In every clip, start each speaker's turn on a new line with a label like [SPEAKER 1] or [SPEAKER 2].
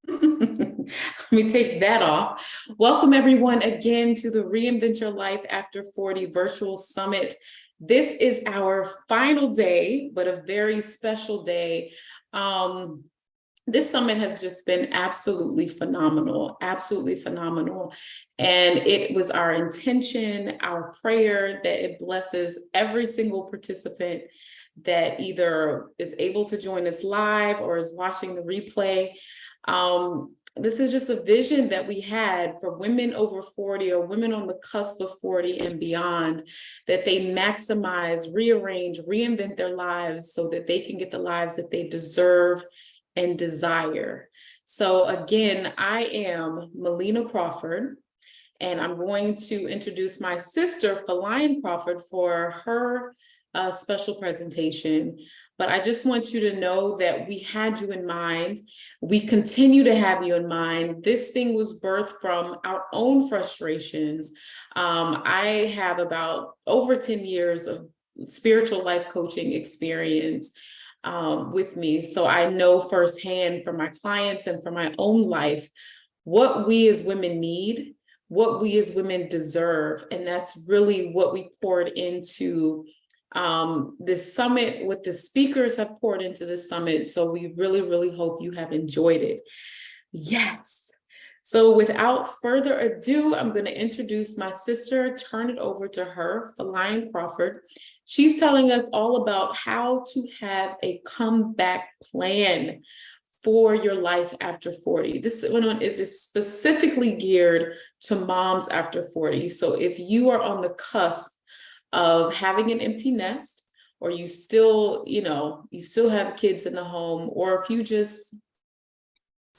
[SPEAKER 1] Let me take that off. Welcome everyone again to the Reinvent Your Life After 40 Virtual Summit. This is our final day, but a very special day. This summit has just been absolutely phenomenal, absolutely phenomenal. And it was our intention, our prayer that it blesses every single participant that either is able to join us live or is watching the replay. This is just a vision that we had for women over 40 or women on the cusp of 40 and beyond, that they maximize, rearrange, reinvent their lives so that they can get the lives that they deserve and desire. So again, I am Melina Crawford, and I'm going to introduce my sister, Felian Crawford, for her special presentation. But I just want you to know that we had you in mind. We continue to have you in mind. This thing was birthed from our own frustrations. I have about over 10 years of spiritual life coaching experience with me. So I know firsthand from my clients and from my own life what we as women need, what we as women deserve. And that's really what we poured into this summit, what the speakers have poured into this summit. So we really, really hope you have enjoyed it. Yes. So without further ado, I'm going to introduce my sister, turn it over to her, Felian Crawford. She's telling us all about how to have a comeback plan for your life after 40. This one is specifically geared to moms after 40. So if you are on the cusp of having an empty nest, or you still, you still have kids in the home, or if you just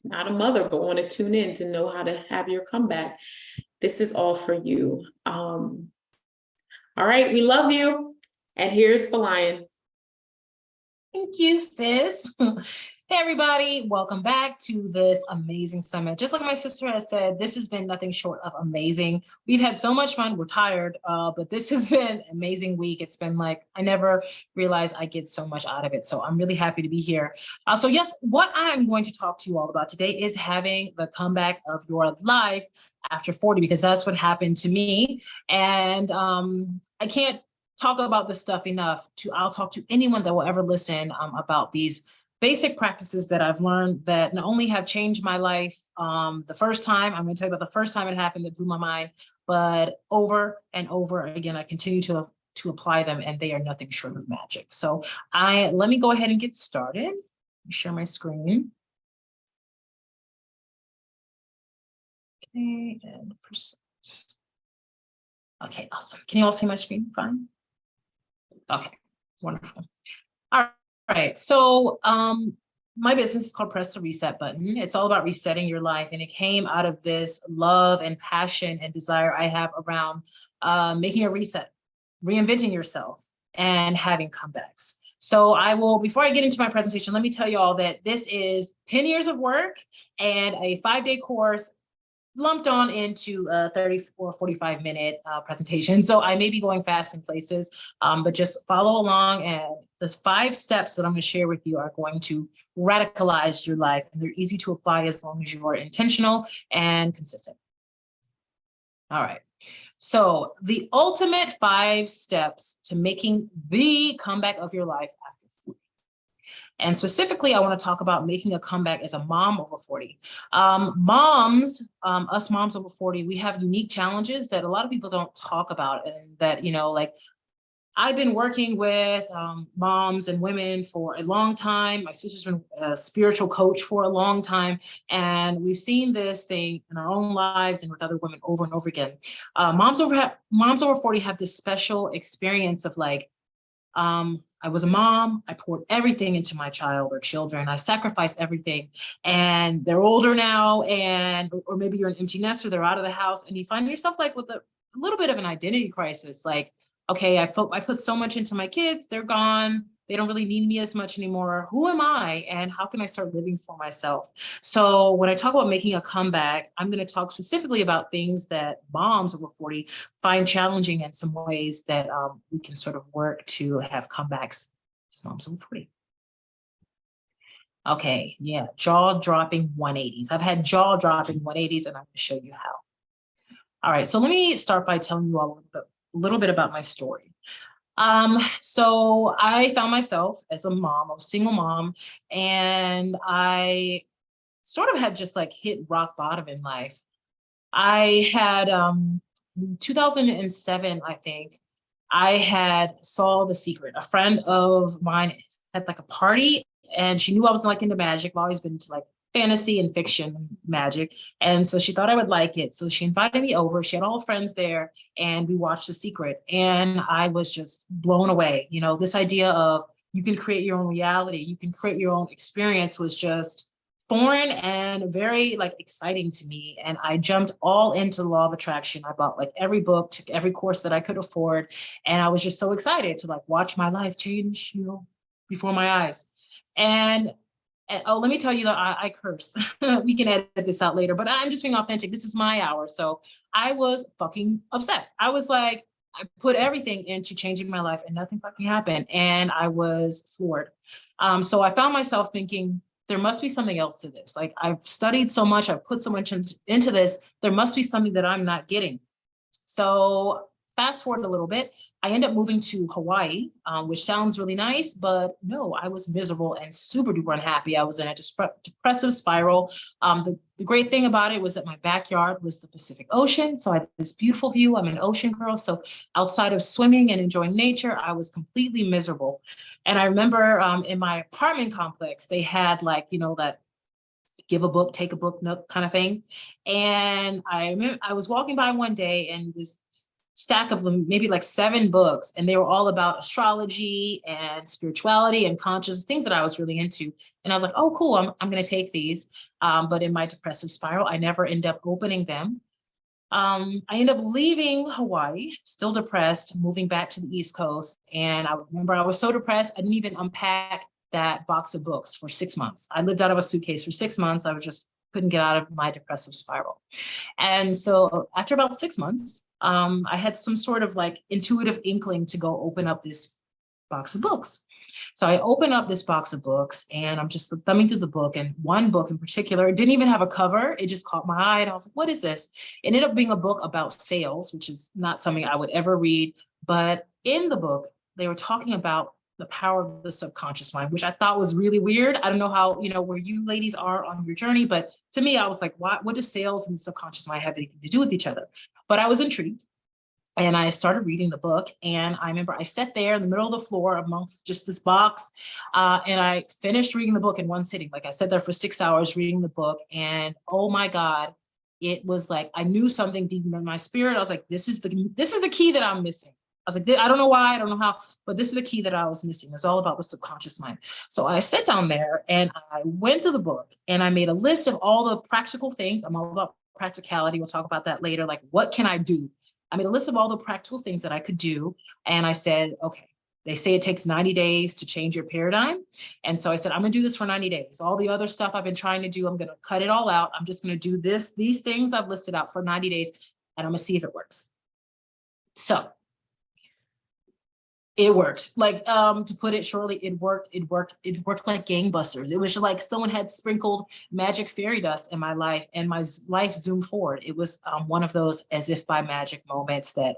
[SPEAKER 1] not a mother, but want to tune in to know how to have your comeback, this is all for you. All right, we love you. And here's Felian.
[SPEAKER 2] Thank you, sis. Hey, everybody, welcome back to this amazing summit. Just like my sister has said, this has been nothing short of amazing. We've had so much fun. We're tired, but this has been an amazing week. It's been like, I never realized I get so much out of it. So I'm really happy to be here. So yes, what I'm going to talk to you all about today is having the comeback of your life after 40, because that's what happened to me. And I can't talk about this stuff enough. I'll talk to anyone that will ever listen about these basic practices that I've learned that not only have changed my life the first time, I'm going to tell you about the first time it happened that blew my mind, but over and over again, I continue to apply them, and they are nothing short of magic. So let me go ahead and get started. Let me share my screen. Okay, and percent. Okay, awesome. Can you all see my screen? Fine. Okay, wonderful. All right, so my business is called Press the Reset Button. It's all about resetting your life, and it came out of this love and passion and desire I have around making a reset, reinventing yourself, and having comebacks. So before I get into my presentation, let me tell you all that this is 10 years of work and a 5-day course lumped on into a 30 or 45-minute presentation. So I may be going fast in places, but just follow along, and the 5 steps that I'm going to share with you are going to radicalize your life, and they're easy to apply as long as you are intentional and consistent. All right. So the ultimate 5 steps to making the comeback of your life after 40. And specifically, I want to talk about making a comeback as a mom over 40. Us moms over 40, we have unique challenges that a lot of people don't talk about, and that, like, I've been working with moms and women for a long time. My sister's been a spiritual coach for a long time, and we've seen this thing in our own lives and with other women over and over again. Moms over 40 have this special experience of like, I was a mom, I poured everything into my child or children, I sacrificed everything, and they're older now, or maybe you're an empty nester, they're out of the house, and you find yourself like with a little bit of an identity crisis, like, okay, I put so much into my kids, they're gone, they don't really need me as much anymore. Who am I, and how can I start living for myself? So when I talk about making a comeback, I'm going to talk specifically about things that moms over 40 find challenging, and some ways that we can sort of work to have comebacks as moms over 40. Okay, yeah, jaw-dropping 180s. I've had jaw-dropping 180s, and I'm going to show you how. All right, so let me start by telling you all a little bit about my story. So I found myself as a mom, a single mom, and I sort of had just like hit rock bottom in life. I had 2007, I think, I had saw The Secret. A friend of mine had like a party, and she knew I was like into magic. I've always been into like fantasy and fiction magic. And so she thought I would like it. So she invited me over. She had all friends there, and we watched The Secret. And I was just blown away. You know, this idea of you can create your own reality, you can create your own experience was just foreign and very like exciting to me. And I jumped all into the law of attraction. I bought like every book, took every course that I could afford. And I was just so excited to like watch my life change, you know, before my eyes. And, and oh, let me tell you that I curse. We can edit this out later, but I'm just being authentic. This is my hour. So I was fucking upset. I was like, I put everything into changing my life and nothing fucking happened. And I was floored. So I found myself thinking, there must be something else to this. Like I've studied so much, I've put so much into this. There must be something that I'm not getting. So fast forward a little bit, I end up moving to Hawaii, which sounds really nice, but no, I was miserable and super duper unhappy. I was in a depressive spiral. The great thing about it was that my backyard was the Pacific Ocean. So I had this beautiful view. I'm an ocean girl. So outside of swimming and enjoying nature, I was completely miserable. And I remember in my apartment complex, they had like, you know, that give a book, take a book nook kind of thing. And I remember I was walking by one day and this stack of them, maybe like 7 books, and they were all about astrology and spirituality and conscious things that I was really into. And I was like, oh, cool, I'm going to take these. But in my depressive spiral, I never end up opening them. I ended up leaving Hawaii, still depressed, moving back to the East Coast. And I remember I was so depressed, I didn't even unpack that box of books for 6 months. I lived out of a suitcase for 6 months. I was just couldn't get out of my depressive spiral. And so after about 6 months, I had some sort of like intuitive inkling to go open up this box of books. So I open up this box of books and I'm just thumbing through the book. And one book in particular, it didn't even have a cover. It just caught my eye. And I was like, what is this? It ended up being a book about sales, which is not something I would ever read. But in the book, they were talking about the power of the subconscious mind, which I thought was really weird. I don't know how, you know, where you ladies are on your journey, but to me, I was like, what does sales and the subconscious mind have anything to do with each other? But I was intrigued. And I started reading the book. And I remember I sat there in the middle of the floor amongst just this box. And I finished reading the book in one sitting. Like I sat there for 6 hours reading the book. And oh my God, it was like I knew something deep in my spirit. I was like, this is the key that I'm missing. I was like, I don't know why, I don't know how, but this is the key that I was missing. It's all about the subconscious mind. So I sat down there and I went through the book and I made a list of all the practical things. I'm all about practicality. We'll talk about that later. Like, what can I do? I made a list of all the practical things that I could do. And I said, okay, they say it takes 90 days to change your paradigm. And so I said, I'm going to do this for 90 days. All the other stuff I've been trying to do, I'm going to cut it all out. I'm just going to do these things I've listed out for 90 days, and I'm going to see if it works. So it worked. Like, to put it shortly, it worked like gangbusters. It was like someone had sprinkled magic fairy dust in my life and my life zoomed forward. It was one of those as if by magic moments that,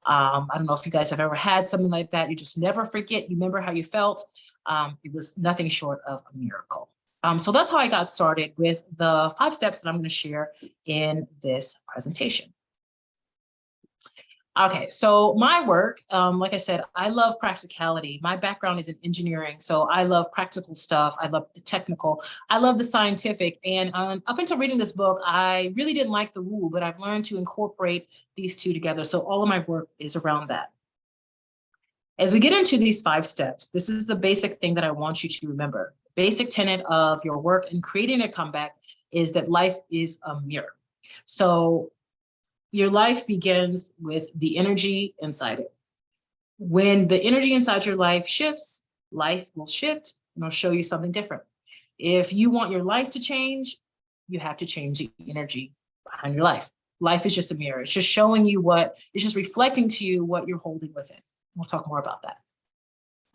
[SPEAKER 2] I don't know if you guys have ever had something like that. You just never forget. You remember how you felt. It was nothing short of a miracle. So that's how I got started with the 5 steps that I'm going to share in this presentation. Okay, so my work, like I said, I love practicality. My background is in engineering, so I love practical stuff. I love the technical. I love the scientific. And up until reading this book, I really didn't like the woo, but I've learned to incorporate these two together. So all of my work is around that. As we get into these 5 steps, this is the basic thing that I want you to remember. Basic tenet of your work in creating a comeback is that life is a mirror. So your life begins with the energy inside it. When the energy inside your life shifts, life will shift and it'll show you something different. If you want your life to change, you have to change the energy behind your life. Life is just a mirror. It's just showing you it's just reflecting to you what you're holding within. We'll talk more about that.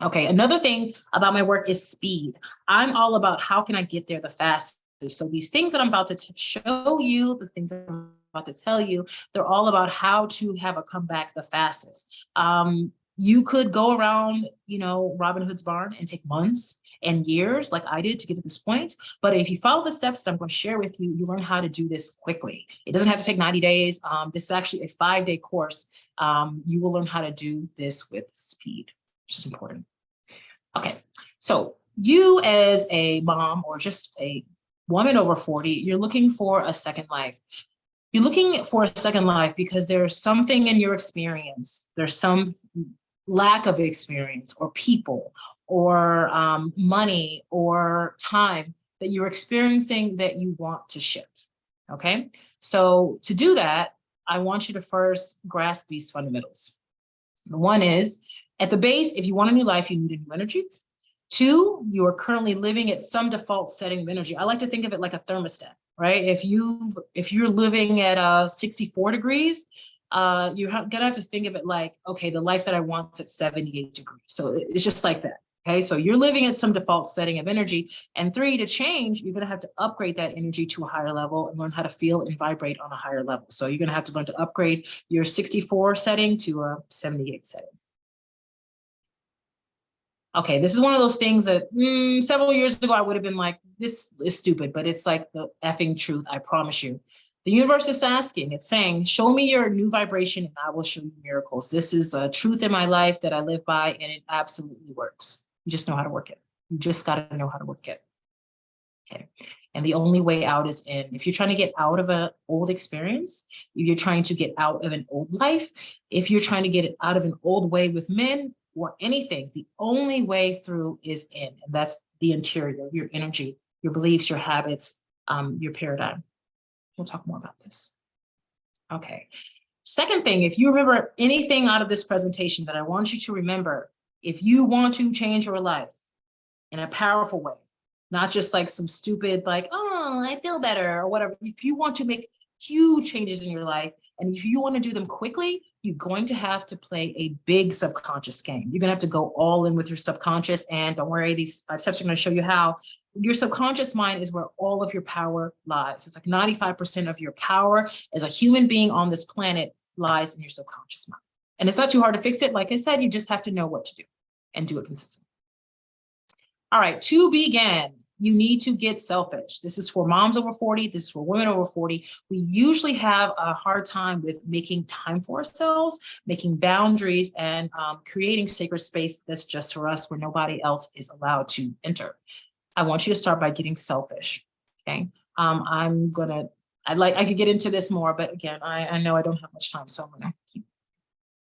[SPEAKER 2] Okay, another thing about my work is speed. I'm all about how can I get there the fastest. So these things that I'm about to show you, the things that I'm about to tell you, they're all about how to have a comeback the fastest. You could go around, Robin Hood's barn and take months and years like I did to get to this point. But if you follow the steps that I'm going to share with you, you learn how to do this quickly. It doesn't have to take 90 days. This is actually a 5-day course. You will learn how to do this with speed, which is important. Okay, so you as a mom or just a woman over 40, you're looking for a second life. You're looking for a second life because there's something in your experience. There's some lack of experience or people or money or time that you're experiencing that you want to shift. Okay, so to do that, I want you to first grasp these fundamentals. The one is, at the base, if you want a new life, you need a new energy. 2, you are currently living at some default setting of energy. I like to think of it like a thermostat, right? If you're living at 64 degrees, you're gonna have to think of it like, okay, the life that I want is at 78 degrees. So it's just like that. Okay, so you're living at some default setting of energy. And 3, to change, you're gonna have to upgrade that energy to a higher level and learn how to feel and vibrate on a higher level. So you're gonna have to learn to upgrade your 64 setting to a 78 setting. Okay, this is one of those things that several years ago I would have been like, this is stupid, but it's like the effing truth, I promise you. The universe is asking, it's saying, show me your new vibration and I will show you miracles. This is a truth in my life that I live by and it absolutely works. You just know how to work it. You just got to know how to work it. Okay. And the only way out is in. If you're trying to get out of an old experience, if you're trying to get out of an old life, if you're trying to get it out of an old way with men or anything, the only way through is in. And that's the interior, your energy, your beliefs, your habits, your paradigm. We'll talk more about this. Okay. Second thing, if you remember anything out of this presentation that I want you to remember, if you want to change your life in a powerful way, not just like some stupid, like, oh, I feel better or whatever. If you want to make huge changes in your life, and if you want to do them quickly, you're going to have to play a big subconscious game. You're going to have to go all in with your subconscious. And don't worry, these 5 steps are going to show you how. Your subconscious mind is where all of your power lies. It's like 95% of your power as a human being on this planet lies in your subconscious mind. And it's not too hard to fix it. Like I said, you just have to know what to do and do it consistently. All right, to begin, you need to get selfish. This is for moms over 40. This is for women over 40. We usually have a hard time with making time for ourselves, making boundaries, and creating sacred space that's just for us where nobody else is allowed to enter. I want you to start by getting selfish, okay? I could get into this more, but again, I know I don't have much time, so I'm gonna keep.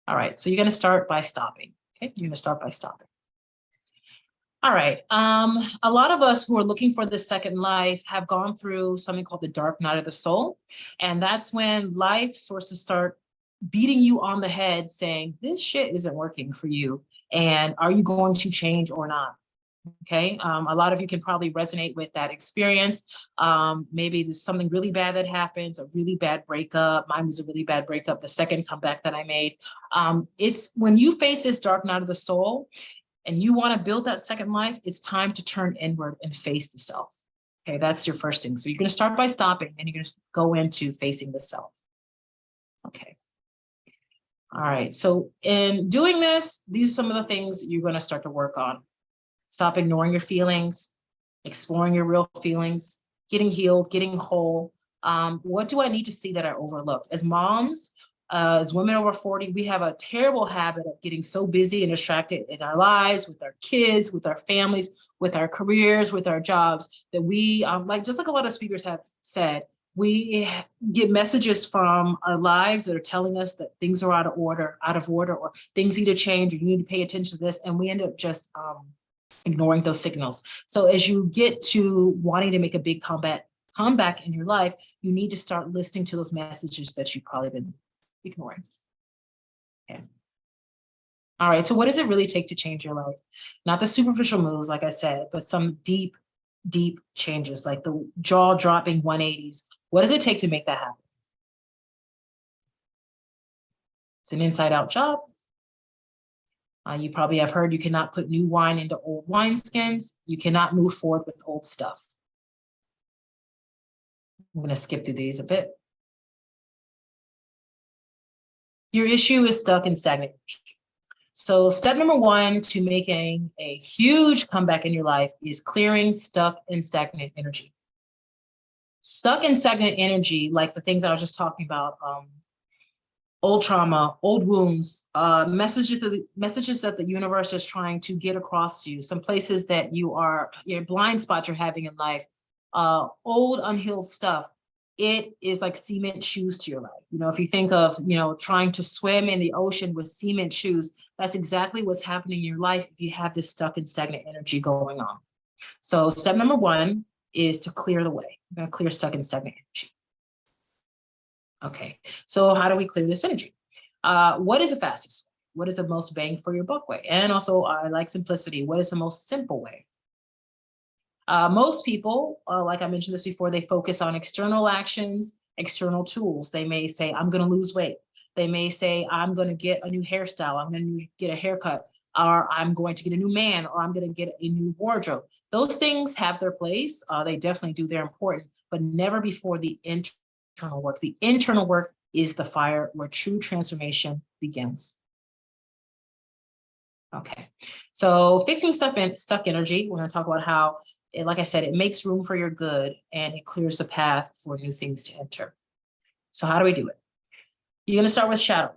[SPEAKER 2] All right, so you're gonna start by stopping, okay? You're gonna start by stopping. All right. A lot of us who are looking for the second life have gone through something called the dark night of the soul. And that's when life sources start beating you on the head saying, this shit isn't working for you. And are you going to change or not? Okay. A lot of you can probably resonate with that experience. Maybe there's something really bad that happens, a really bad breakup. Mine was a really bad breakup, the second comeback that I made. It's when you face this dark night of the soul, and you want to build that second life, it's time to turn inward and face the self. Okay, that's your first thing. So you're going to start by stopping, and you're going to go into facing the self. Okay. All right. So in doing this, these are some of the things you're going to start to work on. Stop ignoring your feelings, exploring your real feelings, getting healed, getting whole. What do I need to see that I overlooked? As moms, as women over 40, we have a terrible habit of getting so busy and distracted in our lives, with our kids, with our families, with our careers, with our jobs, that we, just like a lot of speakers have said, we get messages from our lives that are telling us that things are out of order, or things need to change, or you need to pay attention to this. And we end up just ignoring those signals. So as you get to wanting to make a big comeback in your life, you need to start listening to those messages that you've probably been ignoring. Okay. All right, so what does it really take to change your life? Not the superficial moves, like I said, but some deep, deep changes, like the jaw-dropping 180s. What does it take to make that happen? It's an inside-out job. You probably have heard you cannot put new wine into old wineskins. You cannot move forward with old stuff. I'm going to skip through these a bit. Your issue is stuck and stagnant. So step number one to making a huge comeback in your life is clearing stuck and stagnant energy. Stuck and stagnant energy, like the things I was just talking about, old trauma, old wounds, messages that the universe is trying to get across to you, some places that your blind spots you're having in life, old unhealed stuff. It is like cement shoes to your life. You know, if you think of, trying to swim in the ocean with cement shoes, that's exactly what's happening in your life if you have this stuck and stagnant energy going on. So step number one is to clear the way. We're going to clear stuck and stagnant energy. Okay, so how do we clear this energy? What is the fastest way? What is the most bang for your buck way? And also, I like simplicity. What is the most simple way? Most people, like I mentioned this before, they focus on external actions, external tools. They may say, I'm going to lose weight. They may say, I'm going to get a new hairstyle. I'm going to get a haircut, or I'm going to get a new man, or I'm going to get a new wardrobe. Those things have their place. They definitely do. They're important, but never before the internal work. The internal work is the fire where true transformation begins. Okay, so fixing stuck energy, we're going to talk about how, like I said, it makes room for your good and it clears the path for new things to enter. So how do we do it? You're going to start with shadow.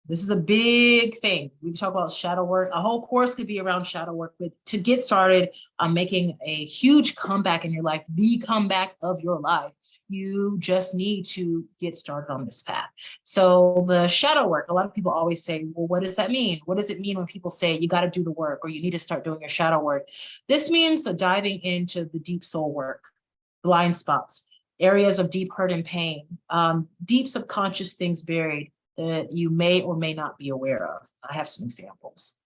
[SPEAKER 2] This is a big thing. We've talked about shadow work. A whole course could be around shadow work, but to get started on making a huge comeback in your life, the comeback of your life, you just need to get started on this path. So the shadow work, a lot of people always say, well, what does that mean? What does it mean when people say you got to do the work or you need to start doing your shadow work? This means diving into the deep soul work, blind spots, areas of deep hurt and pain, deep subconscious things buried that you may or may not be aware of. I have some examples.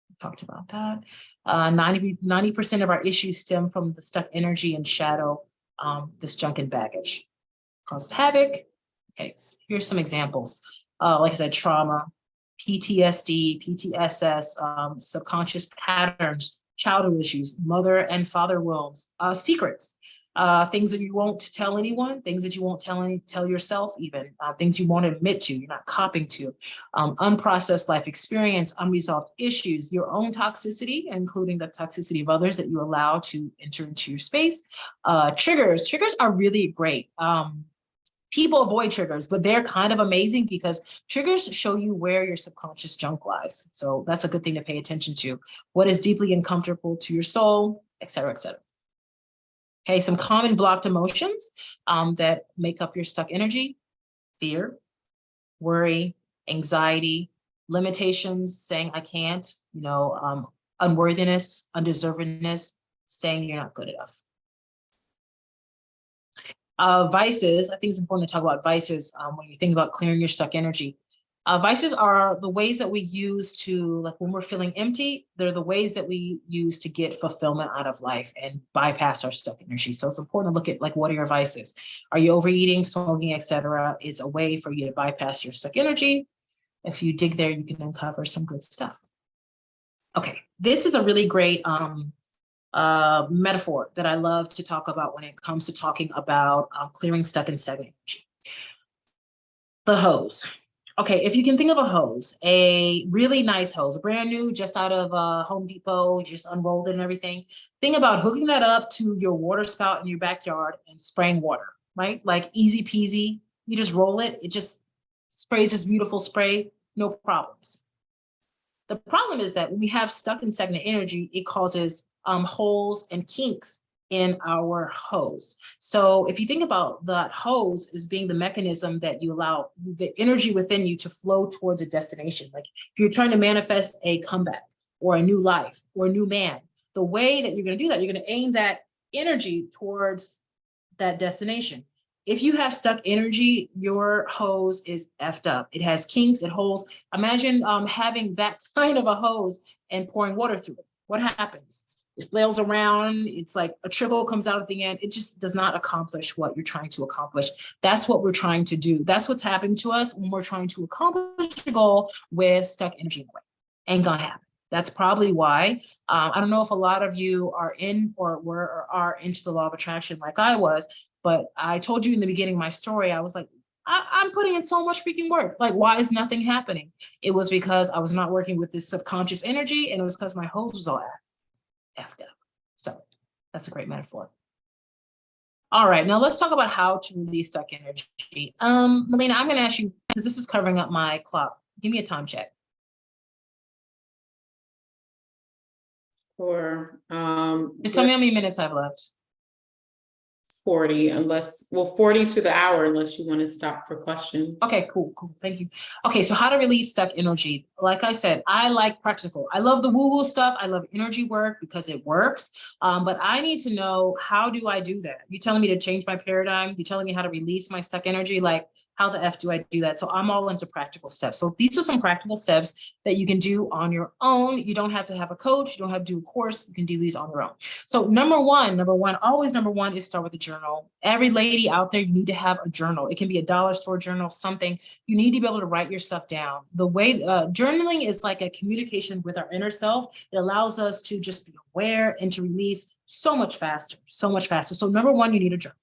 [SPEAKER 2] We talked about that. 90% of our issues stem from the stuck energy and shadow, this junk and baggage. Causes havoc. Okay, so here's some examples. Like I said, trauma, PTSD, PTSS, subconscious patterns, childhood issues, mother and father wounds, secrets. Things that you won't tell anyone, things that you won't tell yourself even, things you won't admit to, you're not copping to, unprocessed life experience, unresolved issues, your own toxicity, including the toxicity of others that you allow to enter into your space. Triggers are really great. People avoid triggers, but they're kind of amazing because triggers show you where your subconscious junk lies. So that's a good thing to pay attention to. What is deeply uncomfortable to your soul, et cetera, et cetera. Okay, some common blocked emotions that make up your stuck energy: fear, worry, anxiety, limitations, saying I can't, unworthiness, undeservedness, saying you're not good enough. Vices, I think it's important to talk about vices when you think about clearing your stuck energy. Vices are the ways that we use to, like when we're feeling empty, they're the ways that we use to get fulfillment out of life and bypass our stuck energy. So it's important to look at, like, what are your vices? Are you overeating, smoking, etc.? It's a way for you to bypass your stuck energy. If you dig there, you can uncover some good stuff. Okay, this is a really great metaphor that I love to talk about when it comes to talking about clearing stuck and stagnant energy. The hose. Okay, if you can think of a hose, a really nice hose, brand new, just out of Home Depot, just unrolled it and everything. Think about hooking that up to your water spout in your backyard and spraying water, right? Like easy peasy. You just roll it. It just sprays this beautiful spray, no problems. The problem is that when we have stuck and stagnant energy, it causes holes and kinks in our hose. So if you think about that hose as being the mechanism that you allow the energy within you to flow towards a destination, like if you're trying to manifest a comeback or a new life or a new man, the way that you're going to do that, you're going to aim that energy towards that destination. If you have stuck energy, your hose is effed up. It has kinks and holes. Imagine having that kind of a hose and pouring water through it. What happens? It flails around. It's like a trickle comes out at the end. It just does not accomplish what you're trying to accomplish. That's what we're trying to do. That's what's happening to us when we're trying to accomplish a goal with stuck energy in the way. Ain't gonna happen. That's probably why. I don't know if a lot of you are in or were or are into the law of attraction like I was, but I told you in the beginning of my story, I was like, I'm putting in so much freaking work. Like, why is nothing happening? It was because I was not working with this subconscious energy, and it was because my hose was all effed up. So that's a great metaphor. All right, now let's talk about how to release stuck energy. Melina, I'm going to ask you, because this is covering up my clock. Give me a time check.
[SPEAKER 1] Or
[SPEAKER 2] Just tell me how many minutes I've left.
[SPEAKER 1] 40, unless, well, 40 to the hour, unless you want to stop for questions.
[SPEAKER 2] Okay, cool. Thank you. Okay, so how to release stuck energy. Like I said, I like practical. I love the woo-woo stuff. I love energy work because it works. But I need to know, how do I do that? You're telling me to change my paradigm. You're telling me how to release my stuck energy. Like, how the F do I do that? So I'm all into practical steps. So these are some practical steps that you can do on your own. You don't have to have a coach. You don't have to do a course. You can do these on your own. So number one, always number one is start with a journal. Every lady out there, you need to have a journal. It can be a dollar store journal, something. You need to be able to write your stuff down. The way journaling is like a communication with our inner self. It allows us to just be aware and to release so much faster, so much faster. So number one, you need a journal.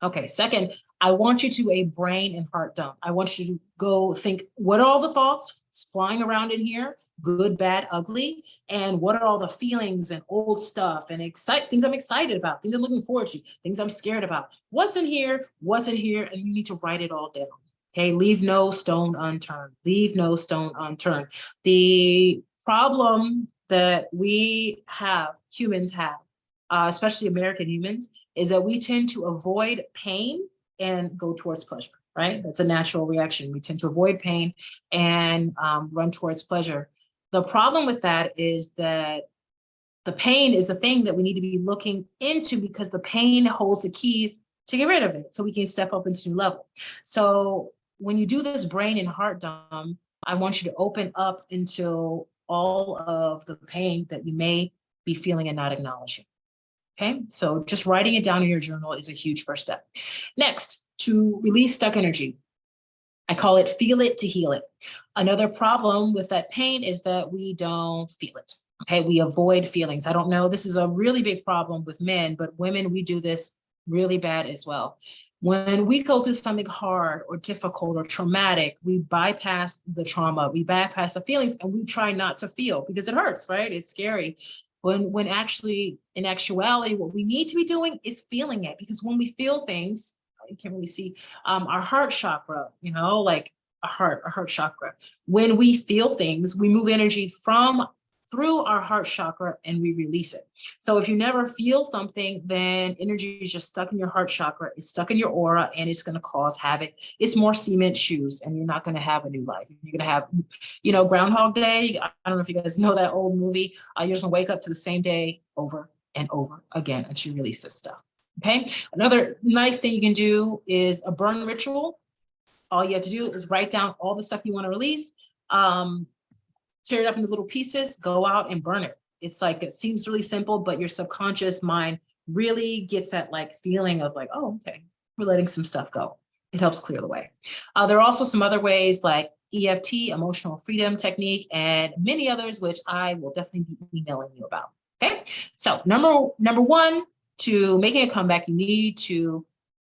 [SPEAKER 2] Okay, second, I want you to a brain and heart dump. I want you to go think, what are all the thoughts flying around in here? Good, bad, ugly. And what are all the feelings and old stuff and things I'm excited about, things I'm looking forward to, things I'm scared about. What's in here? What's in here? And you need to write it all down. Okay, leave no stone unturned. Leave no stone unturned. The problem that we have, humans have, especially American humans, is that we tend to avoid pain and go towards pleasure, right? That's a natural reaction. We tend to avoid pain and run towards pleasure. The problem with that is that the pain is the thing that we need to be looking into, because the pain holds the keys to get rid of it so we can step up into a new level. So when you do this brain and heart dump, I want you to open up into all of the pain that you may be feeling and not acknowledging. Okay, so just writing it down in your journal is a huge first step. Next, to release stuck energy, I call it feel it to heal it. Another problem with that pain is that we don't feel it. Okay, we avoid feelings. I don't know, this is a really big problem with men, but women, we do this really bad as well. When we go through something hard or difficult or traumatic, we bypass the trauma, we bypass the feelings, and we try not to feel because it hurts, right? It's scary. When actually, in actuality, what we need to be doing is feeling it, because when we feel things, you can't really see our heart chakra, like a heart chakra. When we feel things, we move energy through our heart chakra and we release it. So if you never feel something, then energy is just stuck in your heart chakra, it's stuck in your aura, and it's going to cause havoc. It's more cement shoes, and you're not going to have a new life. You're going to have, Groundhog Day. I don't know if you guys know that old movie. You're just going to wake up to the same day over and over again until you release this stuff. Okay. Another nice thing you can do is a burn ritual. All you have to do is write down all the stuff you want to release. Tear it up into little pieces, go out and burn it. It's like, it seems really simple, but your subconscious mind really gets that like feeling of like, oh, okay, we're letting some stuff go. It helps clear the way. There are also some other ways like EFT, emotional freedom technique, and many others, which I will definitely be emailing you about. Okay. So number one, to making a comeback, you need to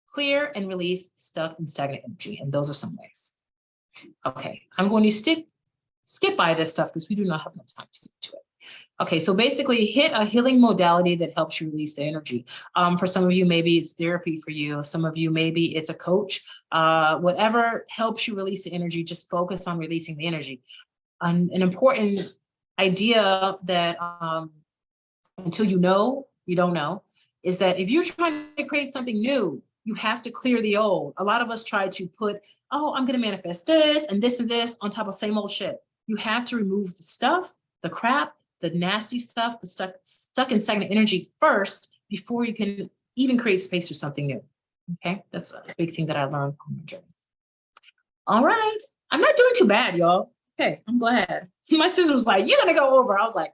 [SPEAKER 2] clear and release stuck and stagnant energy. And those are some ways. Okay. I'm going to skip by this stuff because we do not have enough time to get to it. Okay, so basically hit a healing modality that helps you release the energy. For some of you, maybe it's therapy for you. Some of you, maybe it's a coach. Whatever helps you release the energy, just focus on releasing the energy. An important idea that until you know, you don't know, is that if you're trying to create something new, you have to clear the old. A lot of us try to put, oh, I'm going to manifest this and this on top of same old shit. You have to remove the stuff, the crap, the nasty stuff, the stuck and stagnant energy first before you can even create space for something new. Okay, that's a big thing that I learned on my journey. All right, I'm not doing too bad, y'all. Okay, I'm glad. My sister was like, "You're gonna go over." I was like,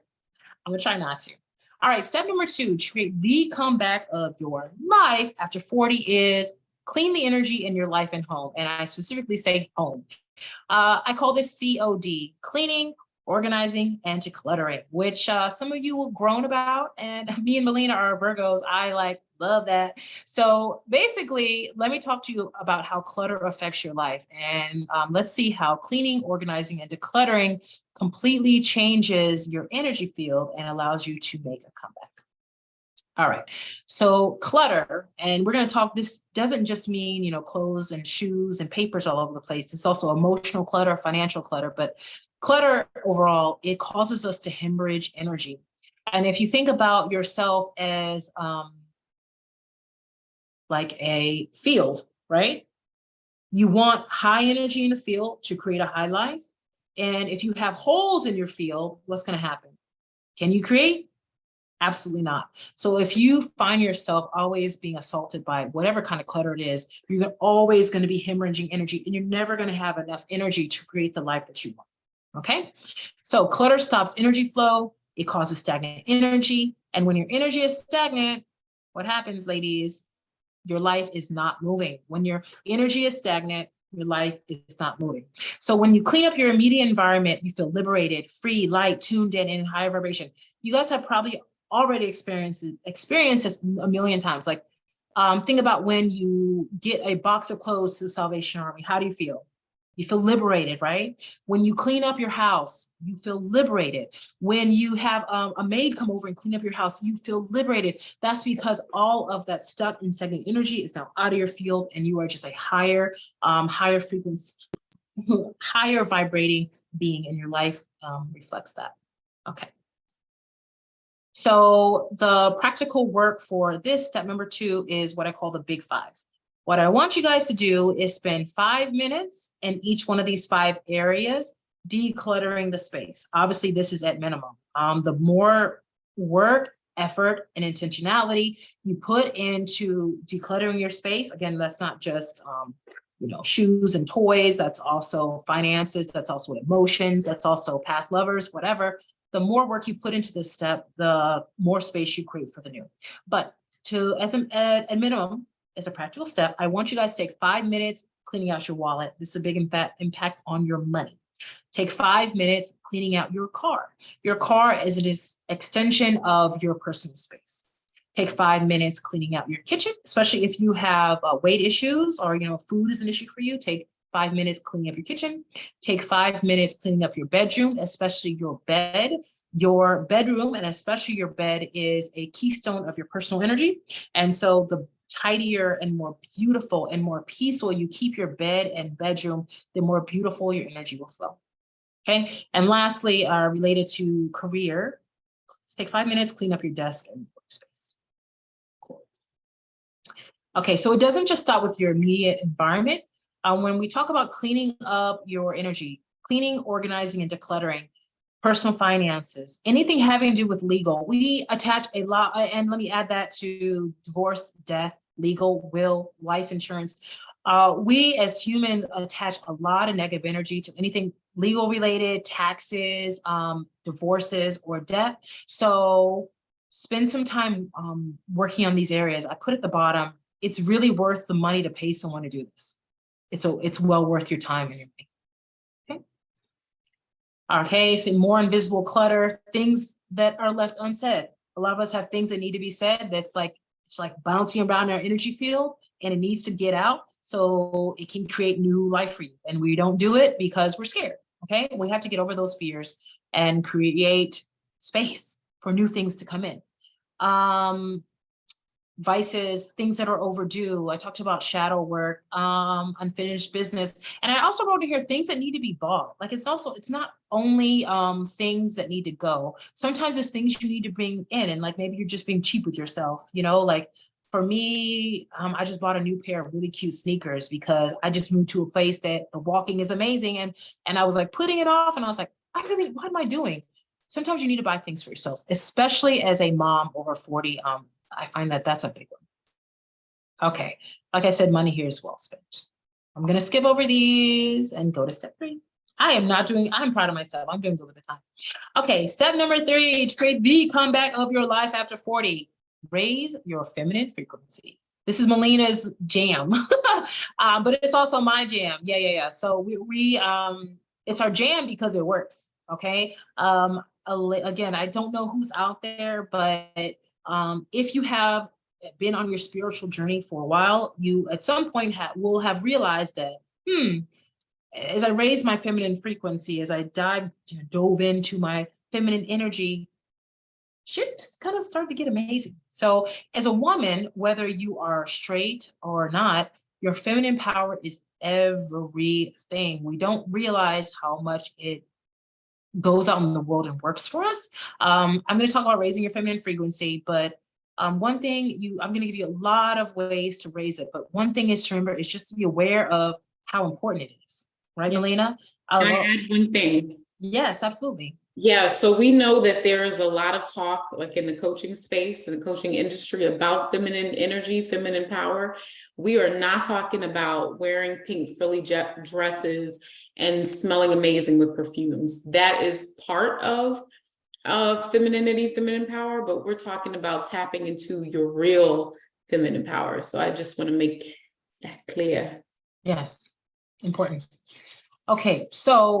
[SPEAKER 2] "I'm gonna try not to." All right, step number 2, to create the comeback of your life after 40 is clean the energy in your life and home. And I specifically say home. I call this COD, cleaning, organizing and decluttering, which some of you will groan about. And me and Melina are Virgos. I like love that. So basically, let me talk to you about how clutter affects your life. And let's see how cleaning, organizing, and decluttering completely changes your energy field and allows you to make a comeback. All right, so clutter, and we're going to talk, this doesn't just mean, you know, clothes and shoes and papers all over the place. It's also emotional clutter, financial clutter, but clutter overall, it causes us to hemorrhage energy. And if you think about yourself as like a field, right? You want high energy in the field to create a high life. And if you have holes in your field, what's going to happen? Can you create? Absolutely not. So if you find yourself always being assaulted by whatever kind of clutter it is, you're always going to be hemorrhaging energy, and you're never going to have enough energy to create the life that you want. Okay. So clutter stops energy flow. It causes stagnant energy. And when your energy is stagnant, what happens, ladies? Your life is not moving. When your energy is stagnant, your life is not moving. So when you clean up your immediate environment, you feel liberated, free, light, tuned in high vibration. You guys have probably already experienced this a million times. Like, think about when you get a box of clothes to the Salvation Army. How do you feel? You feel liberated, right? When you clean up your house, you feel liberated. When you have a maid come over and clean up your house, you feel liberated. That's because all of that stuck and stagnant energy is now out of your field, and you are just a higher frequency, higher vibrating being, and your life reflects that. Okay. So the practical work for this step number 2 is what I call the big 5. What I want you guys to do is spend 5 minutes in each one of these 5 areas, decluttering the space. Obviously, this is at minimum. The more work, effort, and intentionality you put into decluttering your space, again, that's not just you know, shoes and toys, that's also finances, that's also emotions, that's also past lovers, whatever. The more work you put into this step, the more space you create for the new. But at minimum, as a practical step, I want you guys to take 5 minutes cleaning out your wallet. This is a big impact on your money. Take 5 minutes cleaning out your car. Your car is an extension of your personal space. Take 5 minutes cleaning out your kitchen, especially if you have weight issues or, you know, food is an issue for you. Take 5 minutes cleaning up your kitchen. Take 5 minutes cleaning up your bedroom, especially your bed. Your bedroom, and especially your bed, is a keystone of your personal energy. And so the tidier and more beautiful and more peaceful you keep your bed and bedroom, the more beautiful your energy will flow. Okay. And lastly, related to career, let's take 5 minutes, clean up your desk and workspace. Cool. Okay. So it doesn't just stop with your immediate environment. When we talk about cleaning up your energy, cleaning, organizing, and decluttering, personal finances, anything having to do with legal, we attach a lot, and let me add that to divorce, death, legal, will, life insurance. We as humans attach a lot of negative energy to anything legal related, taxes, divorces, or death. So spend some time working on these areas. I put at the bottom, it's really worth the money to pay someone to do this. It's well worth your time and your money. Okay, so more invisible clutter, things that are left unsaid. A lot of us have things that need to be said that's like, it's like bouncing around our energy field, and it needs to get out so it can create new life for you. And we don't do it because we're scared. Okay, we have to get over those fears and create space for new things to come in. Vices, things that are overdue. I talked about shadow work, unfinished business. And I also wrote in here things that need to be bought. Like it's not only things that need to go. Sometimes it's things you need to bring in, and like maybe you're just being cheap with yourself, you know, like for me, I just bought a new pair of really cute sneakers because I just moved to a place that the walking is amazing. And I was like putting it off, and I was like, what am I doing? Sometimes you need to buy things for yourselves, especially as a mom over 40. I find that that's a big one. Okay, like I said, money here is well spent. I'm going to skip over these and go to step 3. I'm proud of myself. I'm doing good with the time. Okay, step number 3, create the comeback of your life after 40. Raise your feminine frequency. This is Melina's jam, but it's also my jam. Yeah. So we it's our jam because it works. Okay. Again, I don't know who's out there, but if you have been on your spiritual journey for a while, you at some point will have realized that, as I raised my feminine frequency, as I dove into my feminine energy, shit just kind of started to get amazing. So as a woman, whether you are straight or not, your feminine power is everything. We don't realize how much it goes out in the world and works for us. I'm going to talk about raising your feminine frequency, but one thing I'm going to give you a lot of ways to raise it, but one thing is to remember is just to be aware of how important it is. Right, Melina?
[SPEAKER 1] Can I add one thing?
[SPEAKER 2] Yes, absolutely.
[SPEAKER 1] Yeah, so we know that there is a lot of talk, like in the coaching space and the coaching industry, about feminine energy, feminine power. We are not talking about wearing pink frilly dresses and smelling amazing with perfumes. That is part of femininity, feminine power, but we're talking about tapping into your real feminine power. So I just want to make that clear.
[SPEAKER 2] Yes, important. Okay, so